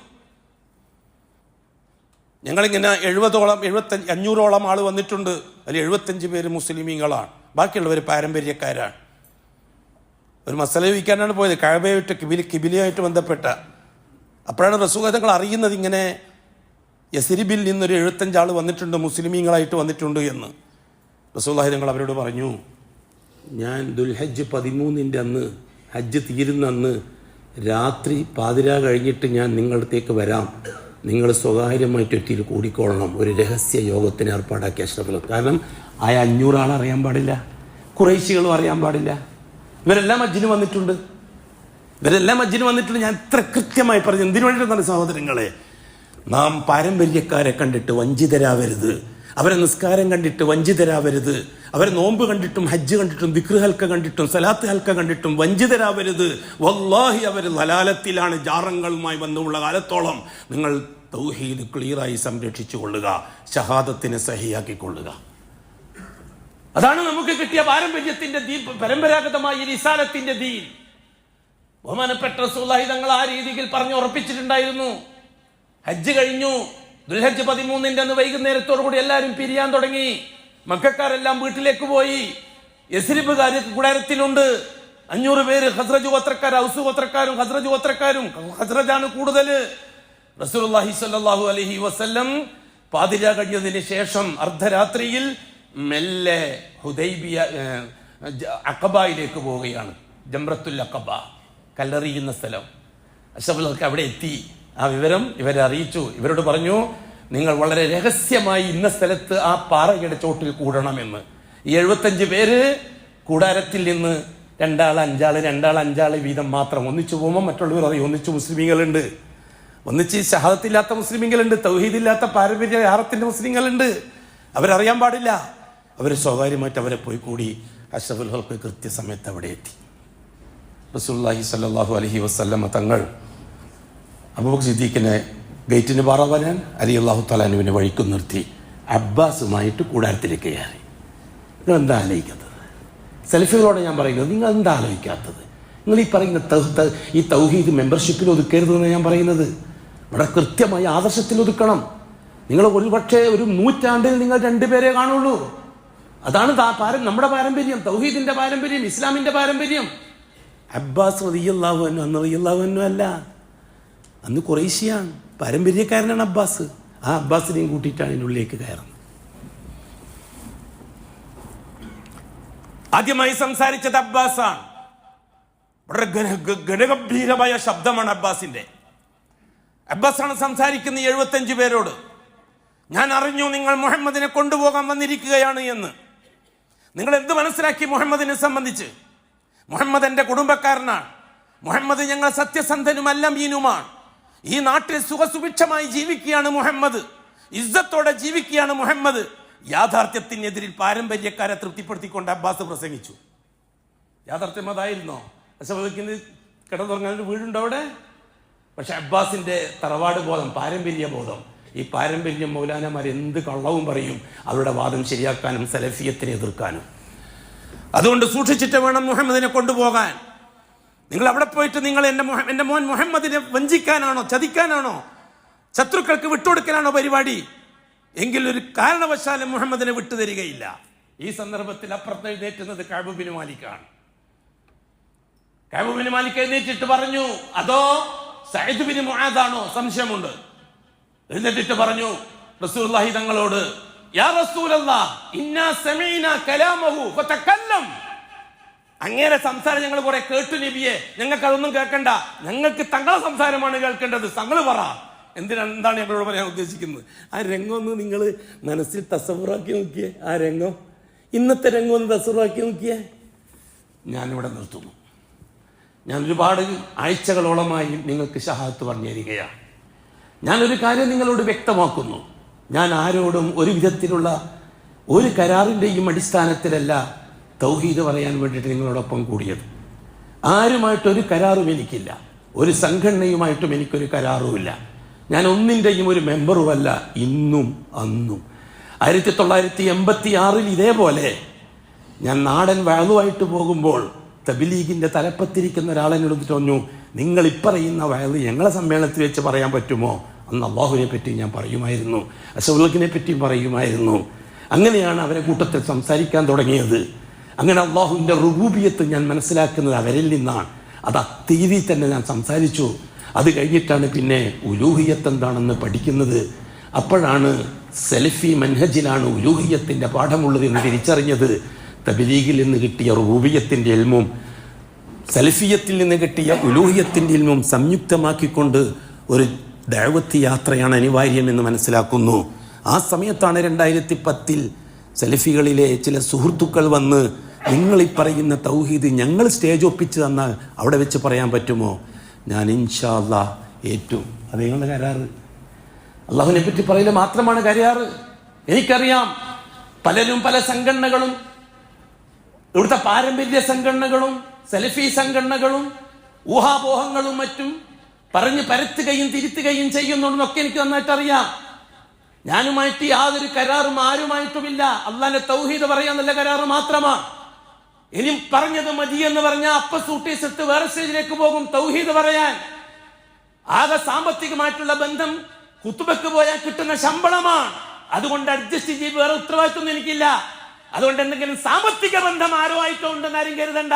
ഞങ്ങളിങ്ങനെ 500ഓളം ആൾ വന്നിട്ടുണ്ട്. അതിൽ 75 പേര് മുസ്ലിമീങ്ങളാണ്, ബാക്കിയുള്ളവർ പാരമ്പര്യക്കാരാണ്. ഒരു മസല ചോദിക്കാനാണ് പോയത്, കഅബയായിട്ട് കിബിലയായിട്ട് ബന്ധപ്പെട്ട. അപ്പോഴാണ് റസൂൽ തങ്ങൾ അറിയുന്നത് ഇങ്ങനെ യസ്രിബിൽ നിന്നൊരു 75 ആൾ വന്നിട്ടുണ്ട്, മുസ്ലിമീങ്ങളായിട്ട് വന്നിട്ടുണ്ട് എന്ന്. റസൂലുള്ളാഹി തങ്ങൾ അവരോട് പറഞ്ഞു, ഞാൻ ദുൽഹജ്ജ് 13 അന്ന്, ഹജ്ജ് തീരുന്ന അന്ന് രാത്രി പാതിരാ കഴിഞ്ഞിട്ട് ഞാൻ നിങ്ങളുടെ അടുത്തേക്ക് വരാം. നിങ്ങൾ സ്വകാര്യമായിട്ട് ഒത്തിരി കൂടിക്കൊള്ളണം, ഒരു രഹസ്യ യോഗത്തിന് ഏർപ്പാടാക്കിയ അഷ്റഫുൽ. കാരണം ആ 500 ആൾ അറിയാൻ പാടില്ല, ഖുറൈശികളും അറിയാൻ പാടില്ല. ഇവരെല്ലാം ഹജ്ജിന് വന്നിട്ടുണ്ട്. ഞാൻ എത്ര കൃത്യമായി പറഞ്ഞു. എന്തിനു വേണ്ടിയിട്ടാണ് സഹോദരങ്ങളെ? നാം പാരമ്പര്യക്കാരെ കണ്ടിട്ട് വഞ്ചിതരാവരുത്, അവരെ നിസ്കാരം കണ്ടിട്ട് വഞ്ചിതരാവരുത്, അവരെ നോമ്പ് കണ്ടിട്ടും ഹജ്ജ് കണ്ടിട്ടും ദിക്ർ ഹൽക്ക കണ്ടിട്ടും സലാത്ത് ഹൽക്ക കണ്ടിട്ടും വഞ്ചിതരാവരുത്. വല്ലാഹി അവർ ലലാലത്തിലാണ്. ജാറങ്ങളുമായി ബന്ധമുള്ള കാലത്തോളം നിങ്ങൾ തൗഹീദ് ക്ലിയറായി സംരക്ഷിച്ചു കൊള്ളുക, ഷഹാദത്തിന് സഹിയാക്കിക്കൊള്ളുക. അതാണ് നമുക്ക് കിട്ടിയ പാരമ്പര്യത്തിന്റെ ദീൻ, പരമ്പരാഗതമായ റിസാലത്തിന്റെ ദീൻ. ബഹുമാനപ്പെട്ട റസൂലുള്ളാഹി തങ്ങൾ ആ രീതിയിൽ പറഞ്ഞു ഉറപ്പിച്ചിട്ടുണ്ടായിരുന്നു. ഹജ്ജ് കഴിഞ്ഞു, ദുൽഹജ്ജ് 13 അന്ന് വൈകുന്നേരത്തോടു കൂടി എല്ലാവരും പിരിയാൻ തുടങ്ങി. മക്കക്കാരെല്ലാം വീട്ടിലേക്ക് പോയി. യസ്രിബുകാർ കൂടാരത്തിലുണ്ട്. 500 പേര് ഖസ്റജ് ഗോത്രക്കാർ, ഔസ് ഗോത്രക്കാരും ഖസ്റജ് ഗോത്രക്കാരും. ഖസ്റജാണ് കൂടുതൽ. റസൂലുള്ളാഹി സ്വല്ലല്ലാഹു അലൈഹി വസല്ലം പാതിര കഴിഞ്ഞതിന് ശേഷം അർദ്ധരാത്രിയിൽ മെല്ലെ ഹുദൈബിയ അഖബയിലേക്ക് പോവുകയാണ്. ജംറത്തുൽ അഖബ, കല്ലെറിയുന്ന സ്ഥലം. അഷ്റഫുൽ അവിടെ എത്തി. ആ വിവരം ഇവരെ അറിയിച്ചു. ഇവരോട് പറഞ്ഞു, നിങ്ങൾ വളരെ രഹസ്യമായി ഇന്ന സ്ഥലത്ത് ആ പാറയുടെ ചോട്ടിൽ കൂടണമെന്ന്. ഈ 75 പേര് കൂടാരത്തിൽ നിന്ന് 2 ആൾ 5 ആൾ വീതം മാത്രം ഒന്നിച്ചു പോകുമ്പോൾ മറ്റുള്ളവർ അറിയും ഒന്നിച്ചു മുസ്ലിമീങ്ങളുണ്ട്, ഒന്നിച്ച് ഷഹാദത്തില്ലാത്ത മുസ്ലിമീങ്ങളുണ്ട്, തൗഹീദില്ലാത്ത പാരമ്പര്യ യാറത്തിന്റെ മുസ്ലിങ്ങളുണ്ട്. അവരറിയാൻ പാടില്ല. അവർ സ്വകാര്യമായിട്ട് അവരെ പോയി കൂടി. അഷ്റഫുൽ ഖൽഖ് കൃത്യസമയത്ത് അവിടെ എത്തി. റസൂലുള്ളാഹി സ്വല്ലല്ലാഹു അലൈഹി വസല്ലം തങ്ങൾ അബൂബക്കർ സിദ്ദീഖിനെ ഗേറ്റിന് പാറവരാൻ റളിയല്ലാഹു തആല അൻഹുവിനെ വഴിക്ക് നിർത്തി അബ്ബാസുമായിട്ട് കൂടാരത്തിലേക്ക് കയറി. നിങ്ങൾ എന്താ ആലോചിക്കാത്തത്? സെൽഫികളോടെ ഞാൻ പറയുന്നത്, നിങ്ങൾ എന്താ ആലോചിക്കാത്തത്? നിങ്ങൾ ഈ പറയുന്ന ഈ തൗഹീദ് മെമ്പർഷിപ്പിൽ ഒതുക്കരുതെന്ന് ഞാൻ പറയുന്നത്. ഇവിടെ കൃത്യമായി ആദർശത്തിൽ ഒതുക്കണം. നിങ്ങൾ ഒരുപക്ഷെ ഒരു 100 ആണ്ടിൽ നിങ്ങൾ 2 പേരെ കാണുള്ളൂ. അതാണ് നമ്മുടെ പാരമ്പര്യം, തൗഹീദിന്റെ പാരമ്പര്യം, ഇസ്ലാമിന്റെ പാരമ്പര്യം. അബ്ബാസ് റളിയല്ലാഹു അൻഹു അന്ന് റളിയല്ലാഹു അൻഹു അല്ല, അന്ന് ഖുറൈശിയാണ്, പാരമ്പര്യക്കാരനാണ് അബ്ബാസ്. ആ അബ്ബാസിനെയും കൂട്ടിയിട്ടാണ് ഇതിനുള്ളിലേക്ക് കയറുന്നത്. ആദ്യമായി സംസാരിച്ചത് അബ്ബാസാണ്. വളരെ ഗണഗംഭീരമായ ശബ്ദമാണ് അബ്ബാസിന്റെ. അബ്ബാസാണ് സംസാരിക്കുന്ന 75 പേരോട്. ഞാൻ അറിഞ്ഞു നിങ്ങൾ മുഹമ്മദിനെ കൊണ്ടുപോകാൻ വന്നിരിക്കുകയാണ് എന്ന്. നിങ്ങൾ എന്ത് മനസ്സിലാക്കി മുഹമ്മദിനെ സംബന്ധിച്ച്? മുഹമ്മദ് എൻ്റെ കുടുംബക്കാരനാണ്. മുഹമ്മദ് ഞങ്ങൾ സത്യസന്ധനും അല്ലമീനുമാണ്. ഈ നാട്ടിൽ സുഖസുഭിക്ഷമായി ജീവിക്കുകയാണ് മുഹമ്മദ്, ഇസ്സത്തോടെ ജീവിക്കുകയാണ് മുഹമ്മദ്. യാഥാർത്ഥ്യത്തിനെതിരിൽ പാരമ്പര്യക്കാരെ തൃപ്തിപ്പെടുത്തിക്കൊണ്ട് അബ്ബാസ് പ്രസംഗിച്ചു. യാഥാർത്ഥ്യം അതായിരുന്നോ? അശോകന് കിടന്നുറങ്ങാനൊരു വീടുണ്ടോ അവിടെ? പക്ഷെ അബ്ബാസിന്റെ തറവാട് ബോധം, പാരമ്പര്യ ബോധം, ഈ പാരമ്പര്യം മൗലാനമാർ എന്ത് കള്ളവും പറയും അവരുടെ വാദം ശരിയാക്കാനും സലഫിയത്തിനെ എതിർക്കാനും. അതുകൊണ്ട് സൂക്ഷിച്ചിട്ട് വേണം മുഹമ്മദിനെ കൊണ്ടുപോകാൻ. നിങ്ങൾ അവിടെ പോയിട്ട് നിങ്ങൾ എൻ്റെ മോൻ മുഹമ്മദിനെ വഞ്ചിക്കാനാണോ, ചതിക്കാനാണോ, ശത്രുക്കൾക്ക് വിട്ടുകൊടുക്കാനാണോ പരിപാടി? എങ്കിൽ ഒരു കാരണവശാലും മുഹമ്മദിനെ വിട്ടുതരികയില്ല. ഈ സന്ദർഭത്തിൽ അപ്പുറത്ത് എഴുന്നേറ്റുന്നത് കഅബ് ബിൻ മാലിക്കാണ്. കഅബ് ബിൻ മാലിക് എഴുന്നേറ്റിട്ട് പറഞ്ഞു, അതോ സഅദ് ബിൻ മുആദാണോ? സംശയമുണ്ട്. എഴുന്നേറ്റിട്ട് പറഞ്ഞു റസൂലുള്ളാഹി തങ്ങളോട്, യാ റസൂലല്ലാഹ് ഇന്നാ സമീനാ കലാമഹു ഫതകല്ലം. അങ്ങേരെ സംസാരം ഞങ്ങൾ കുറെ കേട്ടു നബിയെ, ഞങ്ങൾക്ക് അതൊന്നും കേൾക്കണ്ട, ഞങ്ങൾക്ക് തങ്ങളുടെ സംസാരമാണ് കേൾക്കേണ്ടത്, തങ്ങൾ പറ. എന്താണ് ഞങ്ങളോട് പറയാൻ ഉദ്ദേശിക്കുന്നത്? ആ രംഗം ഒന്ന് നിങ്ങൾ മനസ്സിൽ തസവ്വുറാക്കി നോക്കിയേ. ആ രംഗം, ഇന്നത്തെ രംഗം ഒന്ന് തസവ്വുറാക്കി നോക്കിയേ. ഞാനിവിടെ നിർത്തുന്നു. ഞാൻ ഒരുപാട് ആഴ്ചകളോളമായി നിങ്ങൾക്ക് ഷഹാദത്ത് പറഞ്ഞു തരികയാണ്. ഞാനൊരു കാര്യം നിങ്ങളോട് വ്യക്തമാക്കുന്നു. ഞാൻ ആരോടും ഒരു വിധത്തിലുള്ള ഒരു കരാറിൻ്റെയും അടിസ്ഥാനത്തിലല്ല തൗഹീദ് പറയാൻ വേണ്ടിയിട്ട് നിങ്ങളോടൊപ്പം കൂടിയത്. ആരുമായിട്ടൊരു കരാറും എനിക്കില്ല, ഒരു സംഘടനയുമായിട്ടും എനിക്കൊരു കരാറുമില്ല. ഞാൻ ഒന്നിൻ്റെയും ഒരു മെമ്പറുമല്ല ഇന്നും അന്നും. 1986 ഇതേപോലെ ഞാൻ നാടൻ വയലുമായിട്ട് പോകുമ്പോൾ തബ്ലീഗിൻ്റെ തലപ്പത്തിരിക്കുന്ന ഒരാളെന്നോട് പറഞ്ഞു, നിങ്ങൾ ഇപ്പറയുന്ന വയല് ഞങ്ങളെ സമ്മേളനത്തിൽ വെച്ച് പറയാൻ പറ്റുമോ? അന്ന് അള്ളാഹുവിനെ പറ്റി ഞാൻ പറയുമായിരുന്നു, അശൗലക്കിനെ പറ്റിയും പറയുമായിരുന്നു. അങ്ങനെയാണ് അവരെ കൂട്ടത്തിൽ സംസാരിക്കാൻ തുടങ്ങിയത്. അങ്ങനെ അള്ളാഹുവിൻ്റെ റുബൂബിയത്ത് ഞാൻ മനസ്സിലാക്കുന്നത് അവരിൽ നിന്നാണ്. അത് അത്തീതി തന്നെ ഞാൻ സംസാരിച്ചു. അത് കഴിഞ്ഞിട്ടാണ് പിന്നെ ഉലൂഹിയത്ത് എന്താണെന്ന് പഠിക്കുന്നത്. അപ്പോഴാണ് സലഫി മൻഹജിലാണ് ഉലൂഹിയത്തിൻ്റെ പാഠമുള്ളത് എന്ന് തിരിച്ചറിഞ്ഞത്. തബ്ലീഗിൽ നിന്ന് കിട്ടിയ റുബൂബിയത്തിൻ്റെ ഇൽമും സലഫിയത്തിൽ നിന്ന് കിട്ടിയ ഉലൂഹിയത്തിൻ്റെ ഇൽമും സംയുക്തമാക്കിക്കൊണ്ട് ഒരു ദഅവത്ത് യാത്രയാണ് അനിവാര്യമെന്ന് മനസ്സിലാക്കുന്നു. ആ സമയത്താണ് 2010 സെൽഫികളിലെ ചില സുഹൃത്തുക്കൾ വന്ന് നിങ്ങൾ ഈ പറയുന്ന തൗഹീദ് ഞങ്ങൾ സ്റ്റേജ് ഒപ്പിച്ച് തന്നാൽ അവിടെ വെച്ച് പറയാൻ പറ്റുമോ? ഞാൻ ഇൻഷാ അല്ലാഹ് ഏറ്റു. അത് നിങ്ങളുടെ കരാറ്. അള്ളാഹുവിനെ പറ്റി പറയില്ല മാത്രമാണ് കരാറ്. എനിക്കറിയാം പലരും പല സംഘടനകളും ഇവിടുത്തെ പാരമ്പര്യ സംഘടനകളും സെൽഫി സംഘടനകളും ഊഹാപോഹങ്ങളും മറ്റും പറഞ്ഞ് പരത്തുകയും തിരുത്തുകയും ചെയ്യുന്നുണ്ടെന്നൊക്കെ എനിക്ക് നന്നായിട്ട് അറിയാം. ഞാനുമായിട്ട് യാതൊരു കരാറും ആരുമായിട്ടുമില്ല. അള്ളാന്റെ തൗഹീദ് പറയാന്നുള്ള കരാറ് മാത്രമാണ്. ഇനി പറഞ്ഞത് മതി എന്ന് പറഞ്ഞാൽ അപ്പ സൂട്ടീസെടുത്ത് വേറെ സ്റ്റേജിലേക്ക് പോകും തൗഹീദ് പറയാൻ. ആകെ സാമ്പത്തികമായിട്ടുള്ള ബന്ധം കുത്തുബക്ക് പോയാൽ കിട്ടുന്ന ശമ്പളമാണ്. അതുകൊണ്ട് അഡ്ജസ്റ്റ് ചെയ്ത് വേറെ ഉത്തരവാദിത്വം എനിക്കില്ല. അതുകൊണ്ട് എന്തെങ്കിലും സാമ്പത്തിക ബന്ധം ആരോ ആയിട്ടോ ഉണ്ടെന്ന് ആരും കരുതണ്ട.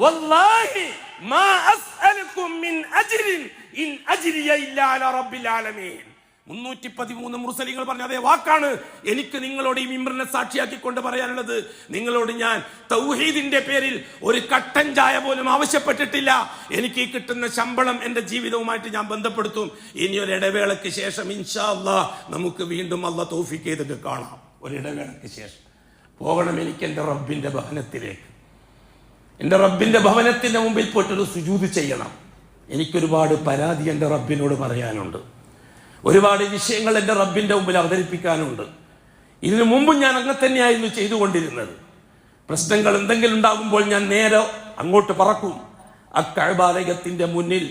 വല്ലാഹി മാ അസ്അലുകും മിൻ അജ്രിൻ ഇൻ അജ്രിയ ഇല്ലാ അലാ റബ്ബിൽ ആലമീൻ. 313 മുർസലിങ്ങൾ പറഞ്ഞ അതേ വാക്കാണ് എനിക്ക് നിങ്ങളോട് ഈ മിമ്പറിനെ സാക്ഷിയാക്കിക്കൊണ്ട് പറയാനുള്ളത്. നിങ്ങളോട് ഞാൻ തൗഹീദിന്റെ പേരിൽ ഒരു കട്ടൻ ചായ പോലും ആവശ്യപ്പെട്ടിട്ടില്ല. എനിക്ക് ഈ കിട്ടുന്ന ശമ്പളം എൻ്റെ ജീവിതവുമായിട്ട് ഞാൻ ബന്ധപ്പെടുത്തും. ഇനി ഒരു ഇടവേളയ്ക്ക് ശേഷം ഇൻഷാ അല്ലാഹ് നമുക്ക് വീണ്ടും അല്ലാഹ് തൗഫീഖ് ചെയ്തൊക്കെ കാണാം. ഒരു ഇടവേളയ്ക്ക് ശേഷം പോകണം എനിക്ക് എൻ്റെ റബ്ബിന്റെ ഭവനത്തിലേക്ക്. എൻ്റെ റബ്ബിന്റെ ഭവനത്തിന്റെ മുമ്പിൽ പോയിട്ടൊരു സുജൂദ് ചെയ്യണം. എനിക്കൊരുപാട് പരാതി എൻ്റെ റബ്ബിനോട് പറയാനുണ്ട്. ഒരുപാട് വിഷയങ്ങൾ എൻ്റെ റബ്ബിന്റെ മുമ്പിൽ അവതരിപ്പിക്കാനുണ്ട്. ഇതിനു മുമ്പും ഞാൻ അങ്ങനെ തന്നെയായിരുന്നു ചെയ്തുകൊണ്ടിരുന്നത്. പ്രശ്നങ്ങൾ എന്തെങ്കിലും ഉണ്ടാകുമ്പോൾ ഞാൻ നേരെ അങ്ങോട്ട് പറക്കും. ആ കഅബാലയത്തിന്റെ മുന്നിൽ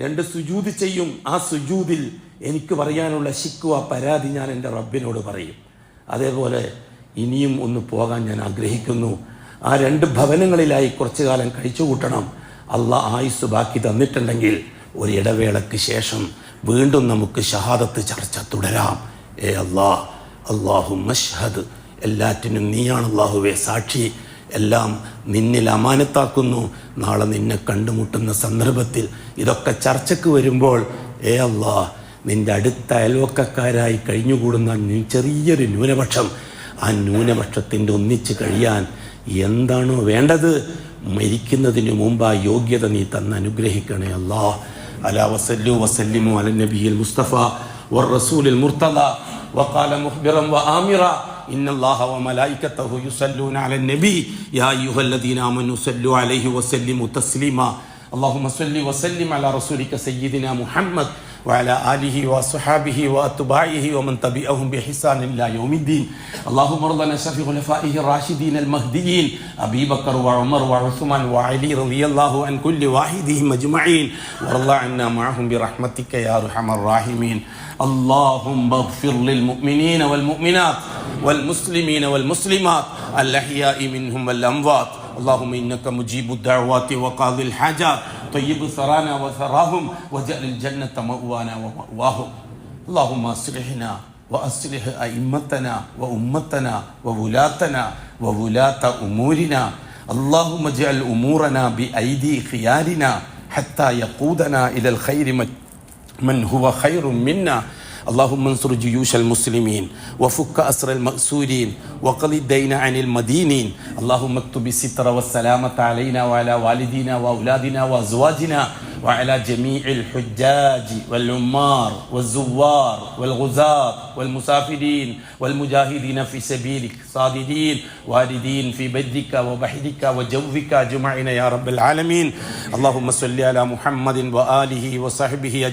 2 സുജൂദ് ചെയ്യും. ആ സുജൂദിൽ എനിക്ക് പറയാനുള്ള ശിക്വ പരാതി ഞാൻ എൻ്റെ റബ്ബിനോട് പറയും. അതേപോലെ ഇനിയും ഒന്ന് പോകാൻ ഞാൻ ആഗ്രഹിക്കുന്നു. ആ 2 ഭവനങ്ങളിലായി കുറച്ചു കാലം കഴിച്ചു കൂട്ടണം. അള്ളാഹ് ആയുസ് ബാക്കി തന്നിട്ടുണ്ടെങ്കിൽ ഒരു ഇടവേളയ്ക്ക് ശേഷം വീണ്ടും നമുക്ക് ഷഹാദത്ത് ചർച്ച തുടരാം. അല്ലാഹ്, അല്ലാഹുമ്മ അശ്ഹദ്, എല്ലാറ്റിനും നീയാണ് അല്ലാഹുവേ സാക്ഷി. എല്ലാം നിന്നിൽ അമാനത്താക്കുന്നു. നാളെ നിന്നെ കണ്ടുമുട്ടുന്ന സന്ദർഭത്തിൽ ഇതൊക്കെ ചർച്ചയ്ക്ക് വരുമ്പോൾ അല്ലാഹ്, നിന്റെ അടുത്ത അയൽവക്കക്കാരായി കഴിഞ്ഞുകൂടുന്ന ചെറിയൊരു ന്യൂനപക്ഷം, ആ ന്യൂനപക്ഷത്തിൻ്റെ ഒന്നിച്ച് കഴിയാൻ എന്താണോ വേണ്ടത് മരിക്കുന്നതിന് മുമ്പ് ആ യോഗ്യത നീ തന്ന് അനുഗ്രഹിക്കണേ അല്ലാഹ്. അലാ വസല്ലു വസല്ലിമു അല നബിയിൽ മുസ്തഫ വറസൂലിൽ മുർത്തദ വഖാല മുഖ്ബിറൻ വആമിറ ഇന്നല്ലാഹ വമലായികതഹു യുസല്ലൂന അലൻ നബി യാ അയ്യുഹല്ലദീന ആമനു സല്ലു അലൈഹി വസല്ലിമു തസ്ലീമ. اللهم صل وسلم على رسولك سيدنا محمد وعلى آله وصحابه وأتباعه ومن تبعهم بإحسان إلى يوم الدين. اللهم ارض عن شر خلفائه الراشدين المهديين أبي بكر وعمر وعثمان وعلي رضي الله عن كل واحدهم أجمعين وارض عنا معهم برحمتك يا أرحم الراحمين. اللهم اغفر للمؤمنين والمؤمنات والمسلمين والمسلمات الأحياء منهم والأموات. اللهم إنك مجيب الدعوات وقاضي الحاجات طيب ثرانا وثراهم وجعل الجنة مأوانا ومأواهم. اللهم أصلحنا وأصلح أئمتنا وأمتنا وولاتنا وولاة أمورنا. اللهم اجعل أمورنا بأيدي خيارنا حتى يقودنا إلى الخير من هو خير منا. اللهم انصر جيوش المسلمين وفك أسر المأسورين وقض الدين عن المدينين. اللهم اكتب الستر والسلامة علينا وعلى والدينا وأولادنا وأزواجنا وعلى جميع الحجاج والعمار والزوار والغزاة والمسافرين والمجاهدين في سبيلك صاددين واردين في بدك وبحرك وجوك أجمعين يا رب العالمين. اللهم صل على محمد وآله وصحبه أجمعين.